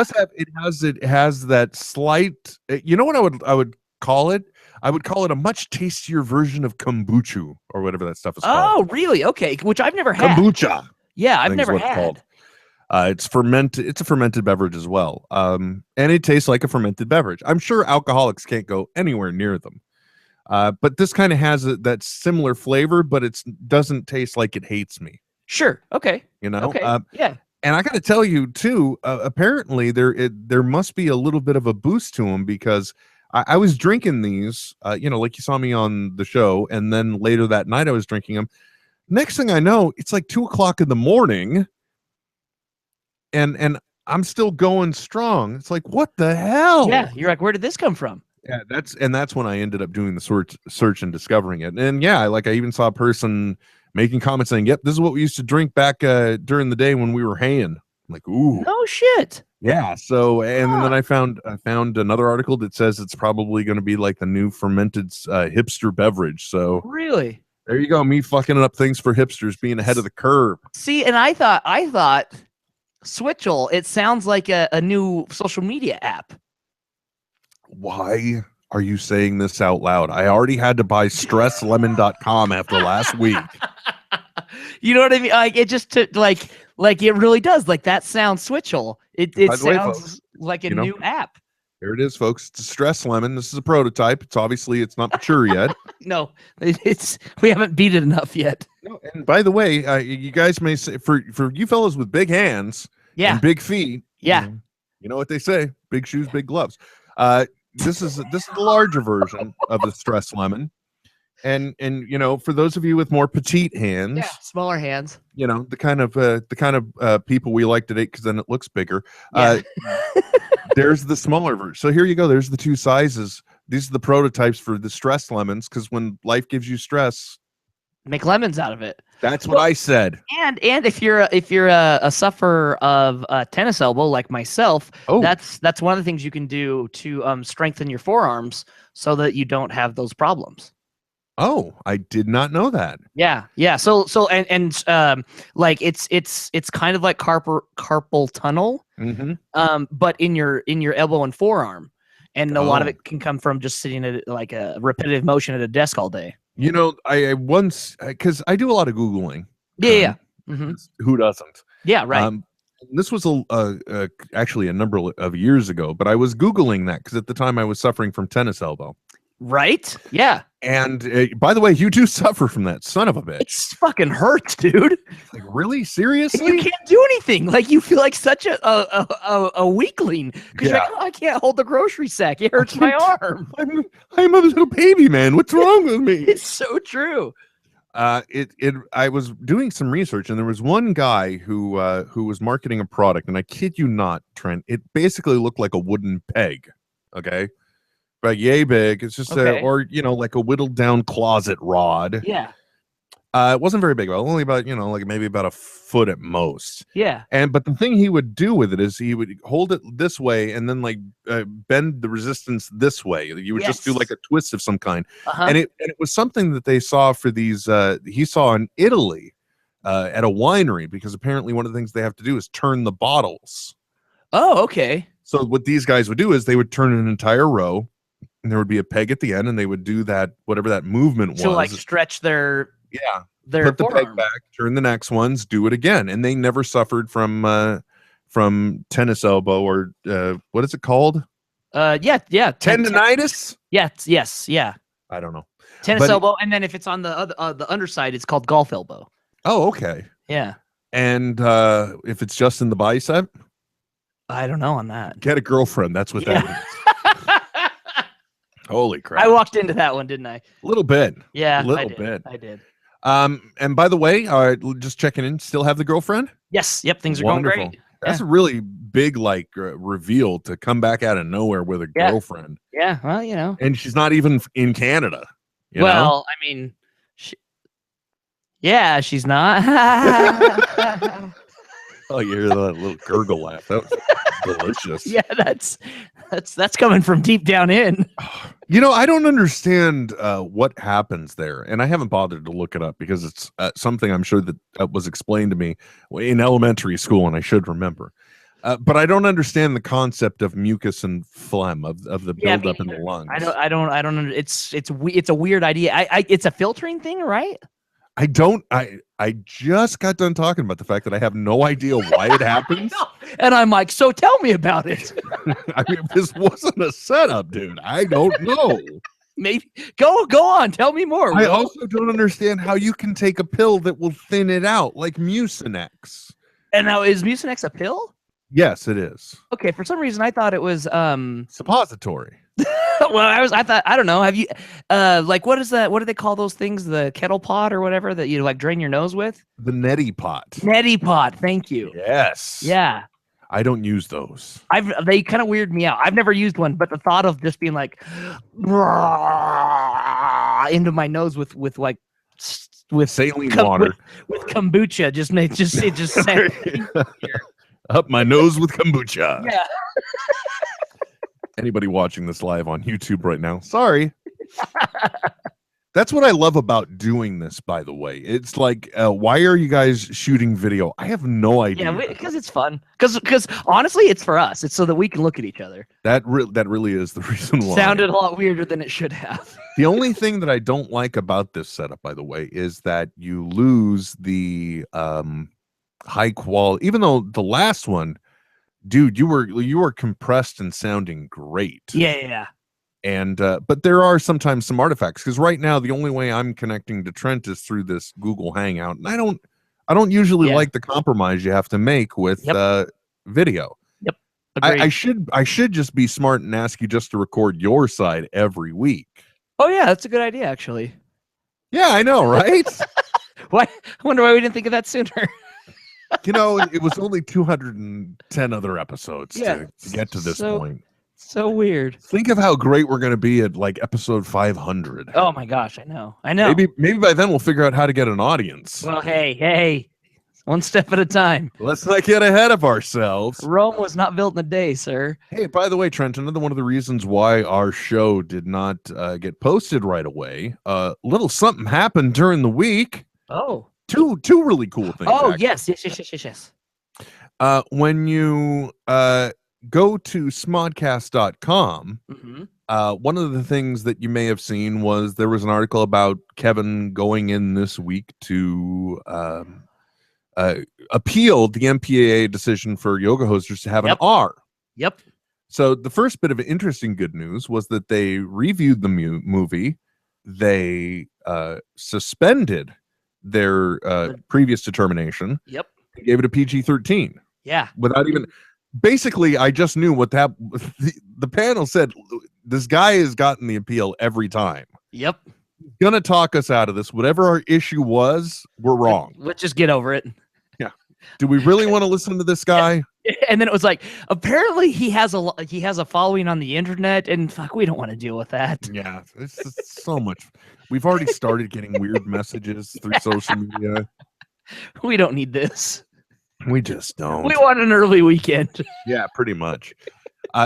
has that slight. You know what I would call it? I would call it a much tastier version of kombucha or whatever that stuff is called. Oh, really? Okay, which I've never had. Kombucha. Yeah, I've never had. It's fermented. It's a fermented beverage as well, and it tastes like a fermented beverage. I'm sure alcoholics can't go anywhere near them, but this kind of has that similar flavor, but it doesn't taste like it hates me. Sure. Okay. You know. Okay. Yeah. And I got to tell you too. Apparently, there must be a little bit of a boost to them because I was drinking these. Like you saw me on the show, and then later that night I was drinking them. Next thing I know, it's like 2:00 in the morning. And I'm still going strong. It's like, what the hell? Yeah, you're like, where did this come from? Yeah, that's when I ended up doing the search and discovering it. And yeah, I even saw a person making comments saying, "Yep, this is what we used to drink back during the day when we were haying." I'm like, ooh, no shit. Yeah. So and then I found another article that says it's probably going to be like the new fermented hipster beverage. So really, there you go, me fucking up things for hipsters, being ahead of the curve. See, and I thought. Switchel, it sounds like a new social media app. Why are you saying this out loud? I already had to buy stresslemon.com after last week. You know what I mean? Like it just like it really does. Like that sounds Switchel. It sounds like a new app. Here it is, folks. It's a Stress Lemon. This is a prototype. It's not mature yet. No, we haven't beat it enough yet. No, and by the way, you guys may say for you fellas with big hands, and big feet, you know what they say: big shoes, big gloves. This is the larger version of the Stress Lemon, and for those of you with more petite hands, smaller hands, the kind of people we like to date because then it looks bigger. There's the smaller version. So here you go. There's the two sizes. These are the prototypes for the stress lemons because when life gives you stress, make lemons out of it. That's what I said. And if you're a sufferer of tennis elbow like myself, that's one of the things you can do to strengthen your forearms so that you don't have those problems. Oh, I did not know that. Yeah. So like it's kind of like carpal tunnel, but in your elbow and forearm, and a lot of it can come from just sitting at like a repetitive motion at a desk all day. I once because I do a lot of Googling. Who doesn't? Yeah, right. This was actually a number of years ago, but I was Googling that because at the time I was suffering from tennis elbow. Right? Yeah. And by the way, you do suffer from that, son of a bitch. It fucking hurts, dude. Like, really? Seriously? You can't do anything. Like, you feel like such a weakling because you're like, I can't hold the grocery sack. It hurts my arm. I'm a little baby man. What's wrong with me? It's so true. I was doing some research, and there was one guy who was marketing a product, and I kid you not, Trent, it basically looked like a wooden peg. Okay. Like yay big. It's just like a whittled down closet rod. Yeah. It wasn't very big, only about like maybe about a foot at most. Yeah. But the thing he would do with it is he would hold it this way and then like bend the resistance this way. You would just do like a twist of some kind. And it was something that they saw for these. He saw in Italy at a winery because apparently one of the things they have to do is turn the bottles. Oh, okay. So what these guys would do is they would turn an entire row. And there would be a peg at the end, and they would do that, whatever that movement was. To like stretch their put the peg back, turn the next ones, do it again, and they never suffered from tennis elbow or what is it called? Tendinitis. Yes. I don't know. Tennis elbow, and then if it's on the other the underside, it's called golf elbow. Oh, okay. Yeah. And if it's just in the bicep, I don't know on that. get a girlfriend. That's what that means. Holy crap! I walked into that one, didn't I? A little bit. Yeah, a little bit. I did. And by the way, just checking in. Still have the girlfriend? Yes. Yep. Things are Wonderful. going great. That's a really big reveal to come back out of nowhere with a girlfriend. Yeah. Well, you know. And she's not even in Canada. You know? I mean, she's not. Oh, you hear that little gurgle laugh? That was delicious. Yeah, that's coming from deep down in. You know, I don't understand what happens there, and I haven't bothered to look it up because it's something I'm sure that was explained to me in elementary school, and I should remember. But I don't understand the concept of mucus and phlegm of the buildup in the lungs. I don't. It's a weird idea. It's a filtering thing, right? I just got done talking about the fact that I have no idea why it happens. And I'm like, so tell me about it. I mean, this wasn't a setup, dude. I don't know. Maybe go on. Tell me more. I also don't understand how you can take a pill that will thin it out, like Mucinex. And now, is Mucinex a pill? Yes, it is. Okay, for some reason I thought it was suppository. Well, I thought, I don't know. Have you like what is that? What do they call those things? The kettle pot or whatever that you like drain your nose with? The neti pot. Neti pot. Thank you. Yes. Yeah. I don't use those. They kind of weird me out. I've never used one, but the thought of just being like into my nose with saline water with kombucha just up my nose with kombucha. Yeah. Anybody watching this live on YouTube right now, sorry. That's what I love about doing this, by the way. It's like, why are you guys shooting video? I have no idea. Yeah, because it's fun. Because honestly, it's for us. It's so that we can look at each other. That really is the reason why. Sounded a lot weirder than it should have. The only thing that I don't like about this setup, by the way, is that you lose the high quality. Even though the last one, dude, you were compressed and sounding great. Yeah. And but there are sometimes some artifacts, because right now the only way I'm connecting to Trent is through this Google Hangout, and I don't usually like the compromise you have to make with video. Yep. I should just be smart and ask you just to record your side every week. Oh yeah, that's a good idea actually. Yeah, I know, right? Why? I wonder why we didn't think of that sooner. You know, it was only 210 other episodes to get to this point. So weird. Think of how great we're going to be at like episode 500. Oh my gosh, I know. Maybe by then we'll figure out how to get an audience. Well, hey, one step at a time. Let's not get ahead of ourselves. Rome was not built in a day, sir. Hey, by the way, Trent, another one of the reasons why our show did not get posted right away, little something happened during the week. Oh. Two really cool things. Oh, actually. yes. When you go to smodcast.com, one of the things that you may have seen was there was an article about Kevin going in this week to appeal the MPAA decision for yoga hosters to have an R. Yep. So the first bit of interesting good news was that they reviewed the movie. They suspended their previous determination. Yep. They gave it a PG-13. Yeah. Without even... Basically, I just knew what that... The panel said, this guy has gotten the appeal every time. Yep. He's going to talk us out of this. Whatever our issue was, we're wrong. Let's just get over it. Yeah. Do we really want to listen to this guy? And then it was like, apparently he has a following on the internet, and fuck, we don't want to deal with that. Yeah, it's so much. We've already started getting weird messages through social media. We don't need this. We just don't. We want an early weekend. Yeah, pretty much.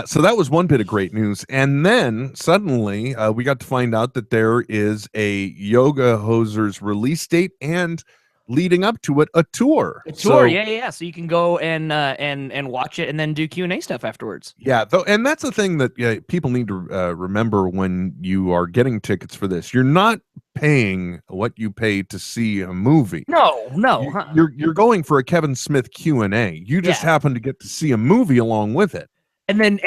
So that was one bit of great news. And then suddenly we got to find out that there is a Yoga Hosers release date, and leading up to it, a tour. Yeah. So you can go and watch it and then do Q&A stuff afterwards. Yeah, and that's the thing that people need to remember when you are getting tickets for this. You're not paying what you pay to see a movie. No. You're going for a Kevin Smith Q&A. You just happen to get to see a movie along with it. And then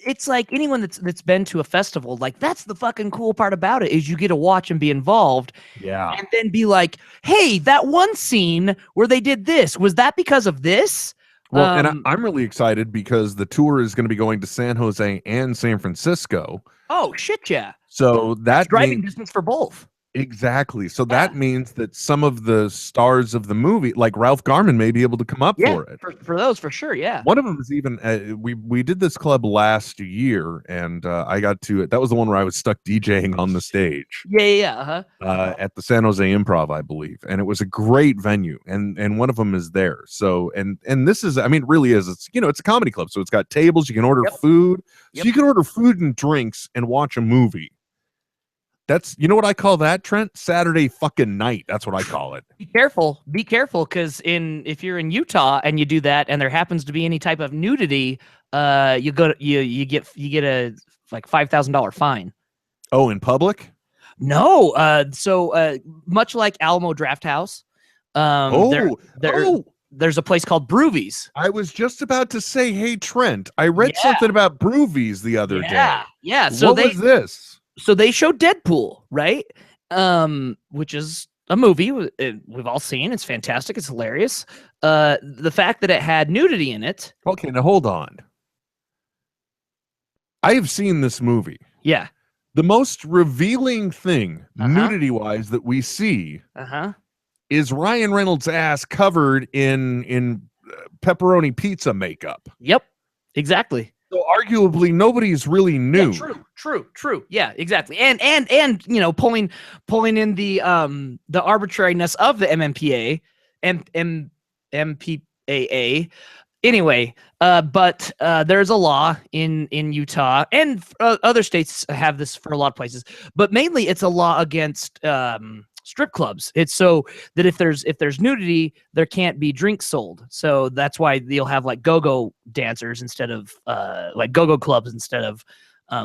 it's like anyone that's been to a festival, like that's the fucking cool part about it is you get to watch and be involved. Yeah. And then be like, hey, that one scene where they did this, was that because of this? Well, and I'm really excited because the tour is going to be going to San Jose and San Francisco. Oh shit, yeah. So that's driving distance for both. Exactly. So that means that some of the stars of the movie, like Ralph Garman, may be able to come up for it. For those, for sure, yeah. One of them is even we did this club last year, and I got to it. That was the one where I was stuck DJing on the stage. Yeah. At the San Jose Improv, I believe, and it was a great venue. And one of them is there. So and this is, I mean, it really is. It's it's a comedy club, so it's got tables. You can order food. So you can order food and drinks and watch a movie. That's, you know what I call that, Trent? Saturday fucking night. That's what I call it. Be careful, because if you're in Utah and you do that, and there happens to be any type of nudity, you get a like $5,000 fine. Oh, in public? No. So much like Alamo Draft House, there's a place called Broovies. I was just about to say, hey Trent, I read something about Broovies the other day. Yeah. So what was this? So they showed Deadpool, right? Which is a movie we've all seen. It's fantastic. It's hilarious. The fact that it had nudity in it. Okay, now hold on. I have seen this movie. Yeah. The most revealing thing, nudity-wise, that we see is Ryan Reynolds' ass covered in pepperoni pizza makeup. Yep, exactly. So arguably nobody's really new. Yeah, true. Yeah, exactly. And pulling in the arbitrariness of the MMPA and MPAA. Anyway, but there's a law in Utah, and other states have this for a lot of places, but mainly it's a law against strip clubs. It's so that if there's nudity, there can't be drinks sold. So that's why you'll have like go-go dancers instead of like go-go clubs instead of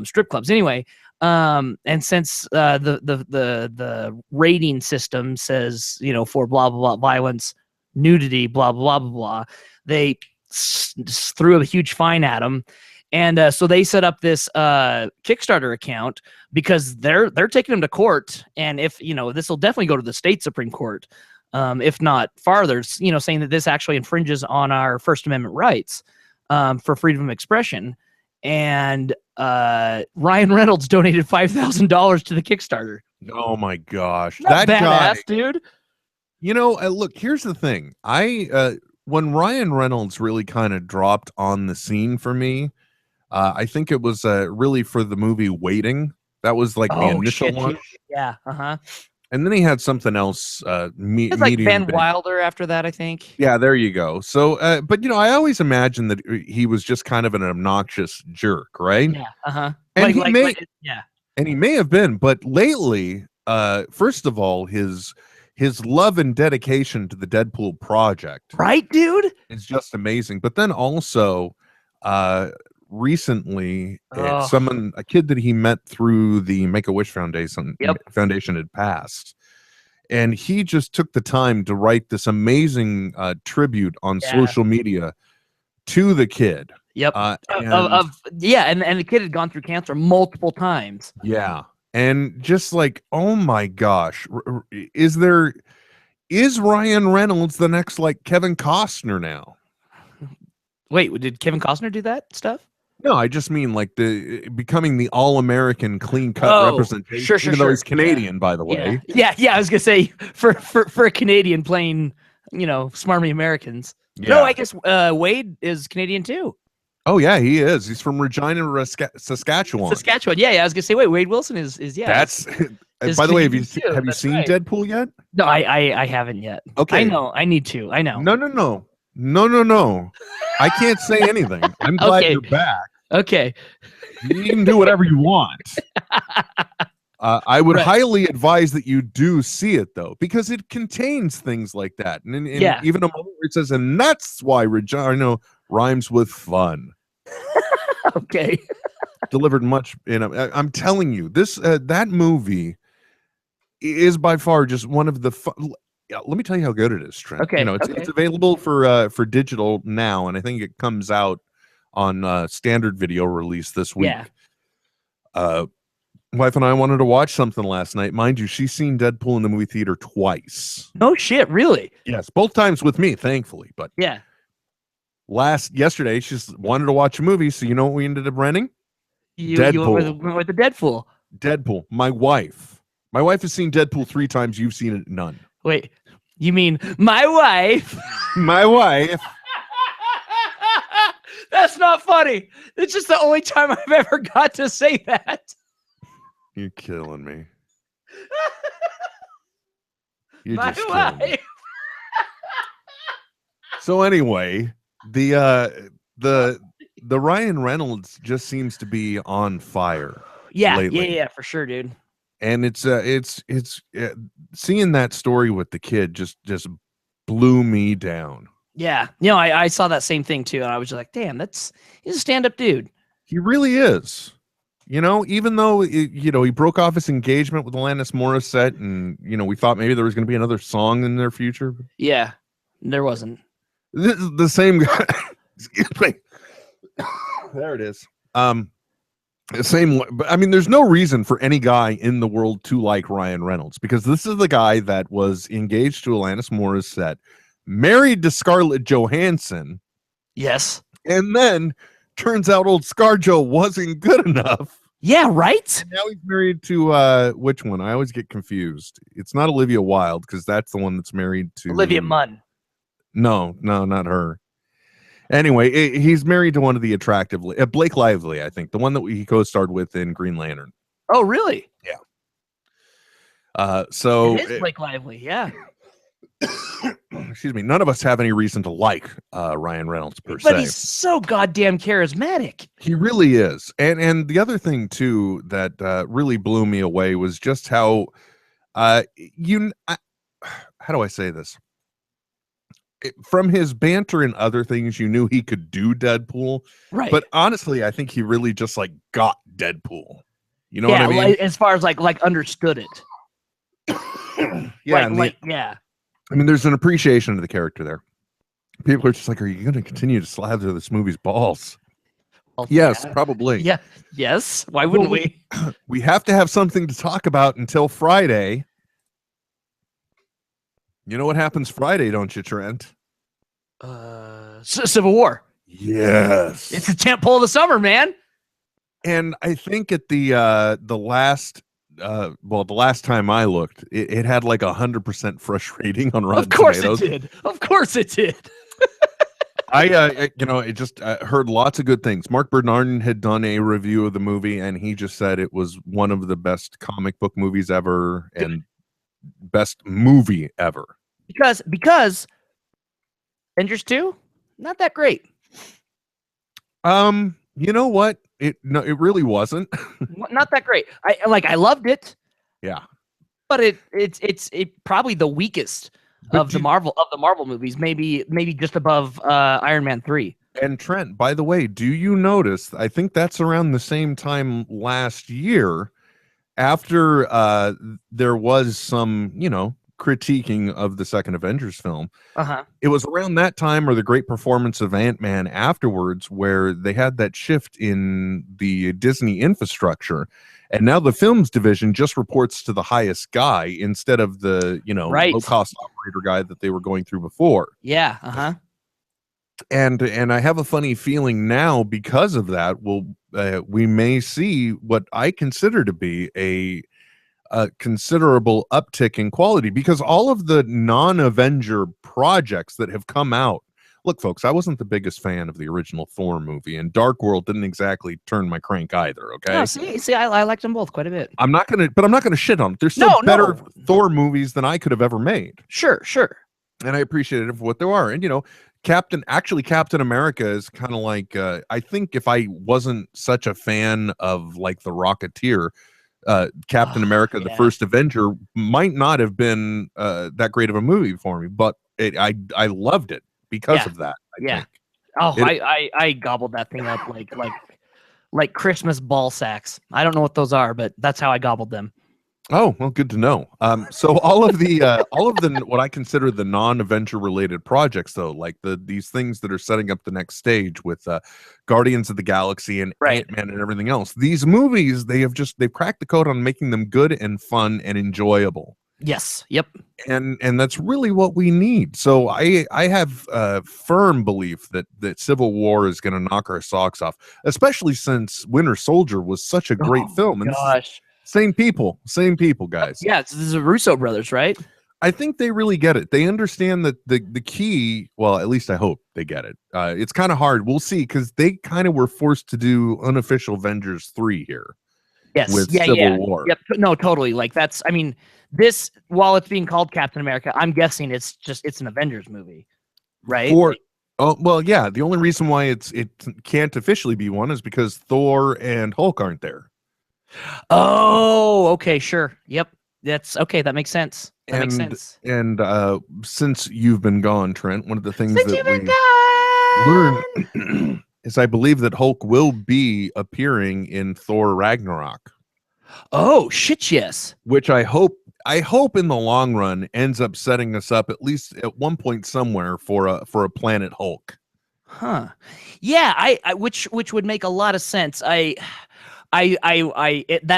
strip clubs. Anyway, and since the rating system says for blah blah blah violence, nudity, blah blah blah blah, they threw a huge fine at them. And so they set up this Kickstarter account because they're taking them to court. And if, this will definitely go to the state Supreme Court, if not farther, saying that this actually infringes on our First Amendment rights for freedom of expression. And Ryan Reynolds donated $5,000 to the Kickstarter. Oh my gosh. That badass guy, dude. Look, here's the thing. When Ryan Reynolds really kind of dropped on the scene for me, I think it was really for the movie Waiting. That was like the initial one. Yeah. And then he had something else. It's like Ben Wilder after that, I think. Yeah, there you go. So, but I always imagined that he was just kind of an obnoxious jerk, right? Yeah. And he may have been, but lately, first of all, his love and dedication to the Deadpool project, right, dude, is just amazing. But then also, recently, a kid that he met through the Make-A-Wish Foundation had passed, and he just took the time to write this amazing tribute on social media to the kid. Yep. And the kid had gone through cancer multiple times. Yeah. And just like, oh my gosh, is Ryan Reynolds the next like Kevin Costner now? Wait, did Kevin Costner do that stuff? No, I just mean like becoming the all-American clean-cut representation. Even though he's Canadian, by the way. Yeah. I was gonna say for a Canadian playing, smarmy Americans. Yeah. No, I guess Wade is Canadian too. Oh yeah, he is. He's from Regina, Saskatchewan. Yeah. I was gonna say, wait, Wade Wilson is yeah. That's. By the way, have you seen right. Deadpool yet? No, I haven't yet. Okay, I know. I need to. I know. No. I can't say anything. I'm glad you're back. Okay. You can do whatever you want. I would highly advise that you do see it though, because it contains things like that, and even a moment where it says, "And that's why Regina rhymes with fun." Okay. Delivered much. I'm telling you, this that movie is by far just one of the yeah, let me tell you how good it is, Trent. Okay, It's available for digital now, and I think it comes out on standard video release this week. Yeah. Wife and I wanted to watch something last night. Mind you, she's seen Deadpool in the movie theater twice. No shit, really? Yes, both times with me, thankfully. But Yeah. yesterday, she just wanted to watch a movie, so you know what we ended up renting? You Deadpool. went with the Deadpool. Deadpool. My wife has seen Deadpool 3 times. You've seen it none. Wait, you mean my wife? My wife. That's not funny. It's just the only time I've ever got to say that. You're killing me. My just killing me. wife. So anyway, the Ryan Reynolds just seems to be on fire. Lately. Yeah, for sure, dude. And it's seeing that story with the kid just blew me down. Yeah, I saw that same thing too, and I was just like, damn, he's a stand-up dude. He really is. Even though he broke off his engagement with Alanis Morissette, and we thought maybe there was going to be another song in their future. Yeah, there wasn't. This is the same guy. Excuse me. There it is. The same. But I mean, there's no reason for any guy in the world to like Ryan Reynolds, because this is the guy that was engaged to Alanis Morissette, married to Scarlett Johansson. Yes. And then turns out old ScarJo wasn't good enough. Yeah, right? And now he's married to which one? I always get confused. It's not Olivia Wilde, because that's the one that's married to Olivia Munn. No, not her. Anyway, he's married to one of the attractive Blake Lively, I think, the one that he co-starred with in Green Lantern. Oh, really? Yeah. So it is Blake Lively, yeah. Excuse me. None of us have any reason to like Ryan Reynolds per se. But he's so goddamn charismatic. He really is. And the other thing too that really blew me away was just how how do I say this? From his banter and other things, you knew he could do Deadpool. Right. But honestly, I think he really just got Deadpool. You know what I mean? Like, as far as like understood it. Yeah. Yeah. I mean, there's an appreciation of the character there. People are just like, are you going to continue to slather this movie's balls? Well, yes, yeah. probably. Yeah. Yes. Why wouldn't we? We have to have something to talk about until Friday. You know what happens Friday, don't you, Trent? Civil War. Yes. It's a tent pole of the summer, man. And I think at the last time I looked, it had like 100% fresh rating on Rotten Tomatoes. Of course it did. I heard lots of good things. Mark Bernardin had done a review of the movie, and he just said it was one of the best comic book movies ever and best movie ever. Because Avengers 2, not that great. You know what? It really wasn't. Not that great. I loved it. Yeah. But it's probably the weakest of the Marvel movies, maybe just above Iron Man 3. And Trent, by the way, do you notice, I think that's around the same time last year, after there was some, critiquing of the second Avengers film. It was around that time, or the great performance of Ant-Man afterwards, where they had that shift in the Disney infrastructure, and now the films division just reports to the highest guy instead of the low-cost operator guy that they were going through before. Yeah. And I have a funny feeling now, because of that, we may see what I consider to be a considerable uptick in quality, because all of the non-Avenger projects that have come out. Look, folks, I wasn't the biggest fan of the original Thor movie, and Dark World didn't exactly turn my crank either. Okay. No, see, I liked them both quite a bit. I'm not gonna shit on it. There's still better Thor movies than I could have ever made. Sure. And I appreciated it for what they are. And Captain America is kind of like I think if I wasn't such a fan of like the Rocketeer, Captain America, the first Avenger, might not have been that great of a movie for me, but I loved it because of that. I think. I gobbled that thing up like Christmas ball sacks. I don't know what those are, but that's how I gobbled them. Oh, well, good to know. So all of the what I consider the non-Avenger related projects, though, like these things that are setting up the next stage with Guardians of the Galaxy and Right. Ant-Man and everything else. These movies, they've cracked the code on making them good and fun and enjoyable. Yes. Yep. And that's really what we need. So I have a firm belief that Civil War is going to knock our socks off, especially since Winter Soldier was such a great film. And this is Gosh. same people, guys. Yeah, this is the Russo brothers, right? I think they really get it. They understand that the key, well, at least I hope they get it. It's kind of hard. We'll see, because they kind of were forced to do unofficial Avengers 3 here. Yes. With yeah. Civil Yeah. War. Yep. No, totally. Like that's. I mean, this while it's being called Captain America, I'm guessing it's an Avengers movie, right? Oh well, yeah. The only reason why it can't officially be one is because Thor and Hulk aren't there. Oh, okay, sure. Yep. That's okay. That makes sense. Makes sense. And since you've been gone, Trent, one of the things Since that you've been we learned is I believe that Hulk will be appearing in Thor Ragnarok. Oh shit! Yes. Which I hope in the long run ends up setting us up at least at one point somewhere for a Planet Hulk. Huh. Yeah. I which would make a lot of sense. That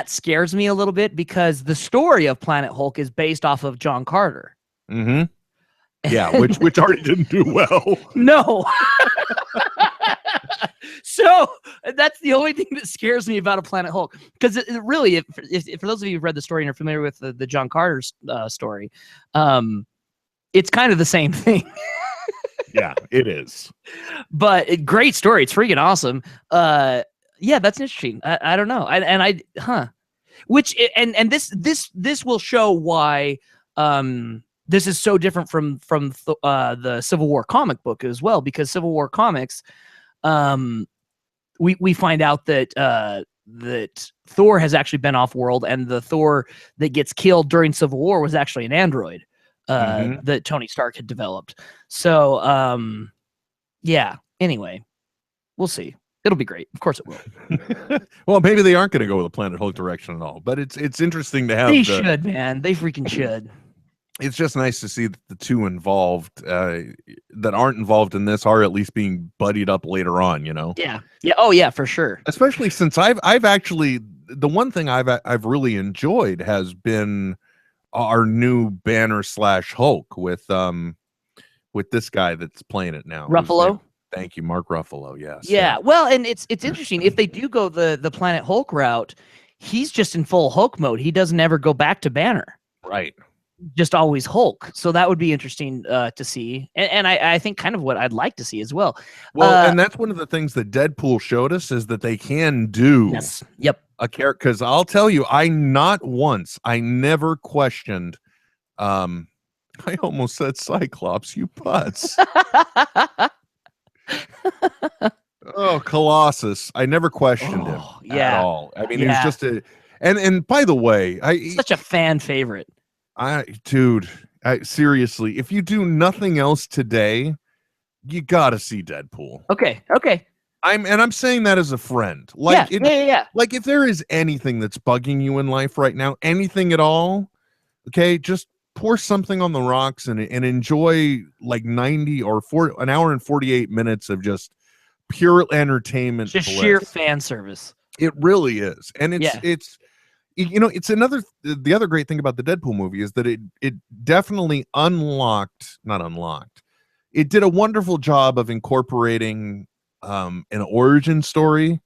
scares me a little bit because the story of Planet Hulk is based off of John Carter. Mm-hmm. Yeah, which already didn't do well. No. So that's the only thing that scares me about a Planet Hulk, because it really, if for those of you who've read the story and are familiar with the John Carter story, it's kind of the same thing. Yeah, it is. But great story. It's freaking awesome. Yeah, that's interesting. I don't know. Which this will show why this is so different from the Civil War comic book as well, because Civil War comics, we find out that that Thor has actually been off world, and the Thor that gets killed during Civil War was actually an android that Tony Stark had developed. So yeah. Anyway, we'll see. It'll be great. Of course it will. Well, maybe they aren't going to go with the Planet Hulk direction at all, but it's interesting to have. They should, man. They freaking should. It's just nice to see that the two involved that aren't involved in this are at least being buddied up later on. You know. Yeah. Yeah. Oh yeah, for sure. Especially since I've actually, the one thing I've really enjoyed has been our new Banner / Hulk with this guy that's playing it now. Ruffalo. Thank you, Mark Ruffalo. Yes. Yeah. Well, and it's interesting if they do go the Planet Hulk route. He's just in full Hulk mode. He doesn't ever go back to Banner. Right. Just always Hulk. So that would be interesting to see, and I think kind of what I'd like to see as well. Well, and that's one of the things that Deadpool showed us, is that they can do. Yes. Yep. A character, because I'll tell you, I never questioned. I almost said Cyclops. You putz. Oh, Colossus! I never questioned him at all. I mean, it was just a. And by the way, such a fan favorite. Seriously, if you do nothing else today, you gotta see Deadpool. Okay. I'm saying that as a friend. Like, yeah. Like, if there is anything that's bugging you in life right now, anything at all, okay, just pour something on the rocks and enjoy like 90 or an hour and 48 minutes of just pure entertainment. Just bliss. Sheer fan service. It really is. And it's it's the other great thing about the Deadpool movie is that it definitely it did a wonderful job of incorporating an origin story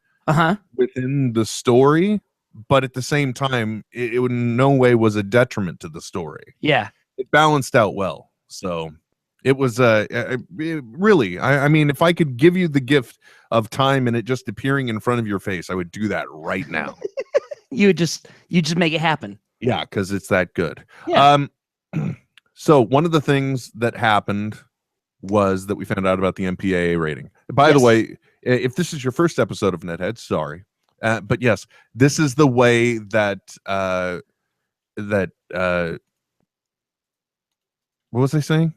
within the story, but at the same time, it in no way was a detriment to the story. Yeah, it balanced out well. So it was really. I mean, if I could give you the gift of time and it just appearing in front of your face, I would do that right now. you just make it happen. Yeah, because it's that good. Yeah. So one of the things that happened was that we found out about the MPAA rating. By the way, if this is your first episode of NetHeads, sorry. But yes, this is the way that what was I saying?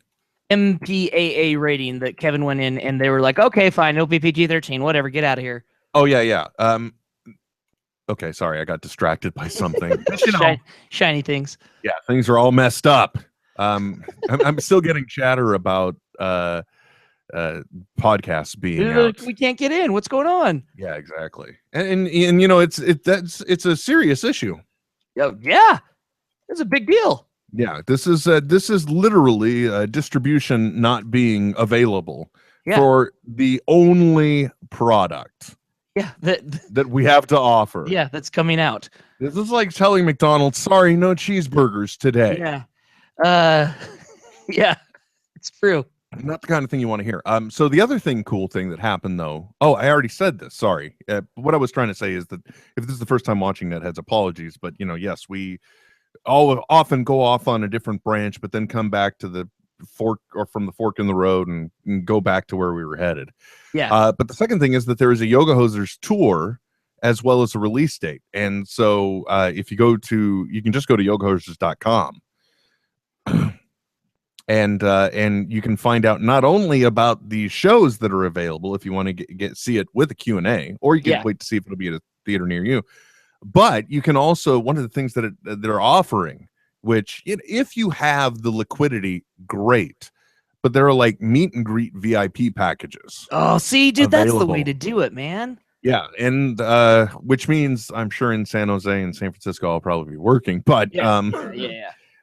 MPAA rating that Kevin went in and they were like, okay, fine, it'll be PG-13, whatever, get out of here. Oh yeah. Okay, sorry, I got distracted by something. You know, Shiny things. yeah, things are all messed up. I'm still getting chatter about podcasts being out. We can't get in. What's going on? Yeah, exactly. And you know, it's a serious issue. Yeah, it's a big deal. Yeah, this is literally distribution not being available for the only product that we have to offer. Yeah, that's coming out. This is like telling McDonald's, sorry, no cheeseburgers today. Yeah. Yeah, it's true. Not the kind of thing you want to hear. So the other cool thing that happened though, I already said this, sorry. What I was trying to say is that if this is the first time watching NetHeads, apologies, but you know, yes, we often go off on a different branch, but then come back to the fork or from the fork in the road and go back to where we were headed. Yeah. But the second thing is that there is a Yoga Hosers tour as well as a release date. And so if you can just go to yogahosers.com and you can find out not only about the shows that are available if you want to see it with a Q&A, or you can wait to see if it'll be at a theater near you. But you can also, one of the things that they're offering, which if you have the liquidity, great. But there are like meet and greet VIP packages. Oh, see, dude, available. That's the way to do it, man. Yeah, and which means I'm sure in San Jose and San Francisco I'll probably be working. But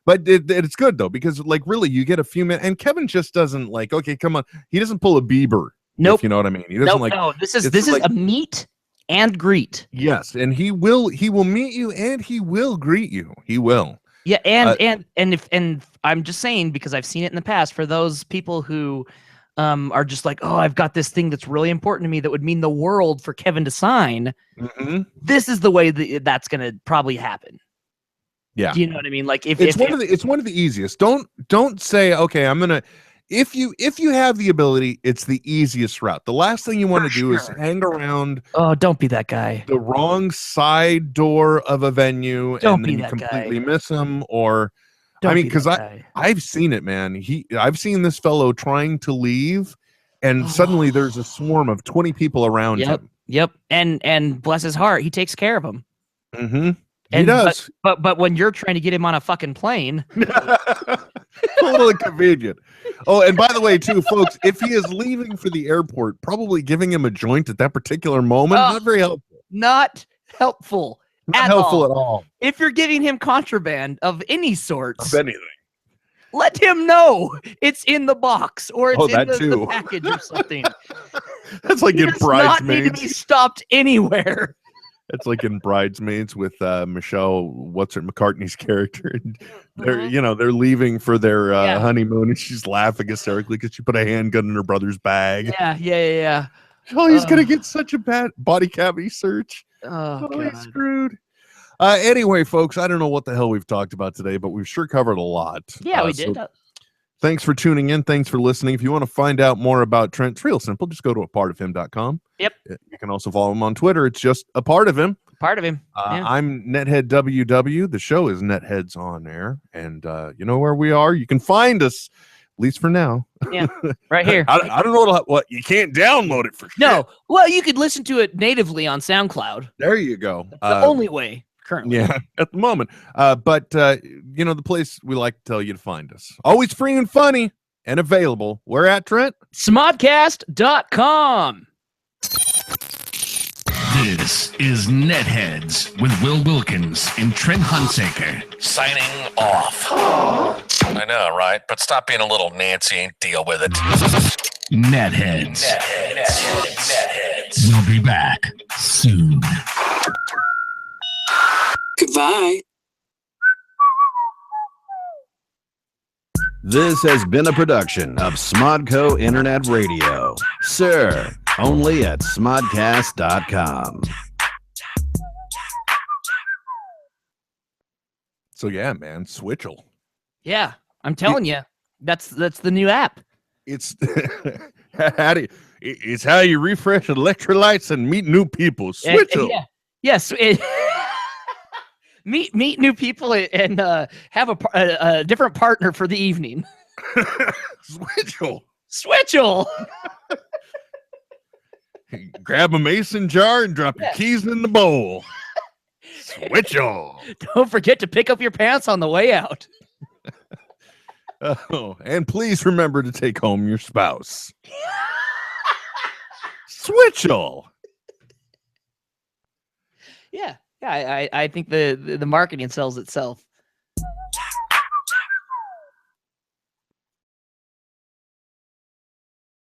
but it's good though, because like really you get a few minutes, and Kevin just doesn't like, okay, come on, he doesn't pull a Bieber. Nope. If you know what I mean. He doesn't no, this is like, a meet and greet. Yes, and he will meet you and he will greet you. He will. Yeah, and I'm just saying, because I've seen it in the past, for those people who are just like, oh, I've got this thing that's really important to me that would mean the world for Kevin to sign. Mm-hmm. This is the way that's going to probably happen. Yeah. Do you know what I mean? Like it's one of the easiest. Don't say, okay, I'm gonna. If you have the ability, it's the easiest route. The last thing you want to do is hang around. Oh, don't be that guy. The wrong side door of a venue, don't and then you completely miss him. Or, I mean, because I've seen it, man. I've seen this fellow trying to leave, and suddenly there's a swarm of 20 people around him. Yep. And bless his heart, he takes care of them. Mm-hmm. He does. But when you're trying to get him on a fucking plane, totally convenient. Oh, and by the way, too, folks, if he is leaving for the airport, probably giving him a joint at that particular moment, not very helpful. Not helpful. Not helpful at all. If you're giving him contraband of any sort, of anything, let him know it's in the box or it's in the package or something. That's like in Bridesmaids. Not need to be stopped anywhere. It's like in Bridesmaids with Michelle, McCartney's character. They're leaving for their honeymoon, and she's laughing hysterically because she put a handgun in her brother's bag. Yeah. Oh, he's gonna get such a bad body cavity search. Oh, he's screwed. Anyway, folks, I don't know what the hell we've talked about today, but we've sure covered a lot. Yeah, we did. Thanks for tuning in. Thanks for listening. If you want to find out more about Trent, it's real simple. Just go to apartofhim.com. Yep. You can also follow him on Twitter. It's just a part of him. Part of him. I'm Nethead WW. The show is Netheads on air. And you know where we are? You can find us, at least for now. Yeah, right here. I don't know what you can't download it for shit. No. Well, you could listen to it natively on SoundCloud. There you go. That's the only way. Currently. Yeah, at the moment. But the place we like to tell you to find us. Always free and funny and available. Where at, Trent? Smodcast.com. This is NetHeads with Will Wilkins and Trent Hunsaker. Signing off. I know, right? But stop being a little Nancy and deal with it. NetHeads. NetHeads. We'll be back soon. Goodbye. This has been a production of Smodco Internet Radio. Sir, only at smodcast.com. So yeah, man, Switchel. Yeah, I'm telling you, that's the new app. It's it's how you refresh electrolytes and meet new people. Switchel. Yes. Meet new people and have a different partner for the evening. Switchel. Grab a mason jar and drop your keys in the bowl. Switchel. Don't forget to pick up your pants on the way out. Oh, and please remember to take home your spouse. Switchel. Yeah. I think the marketing sells itself.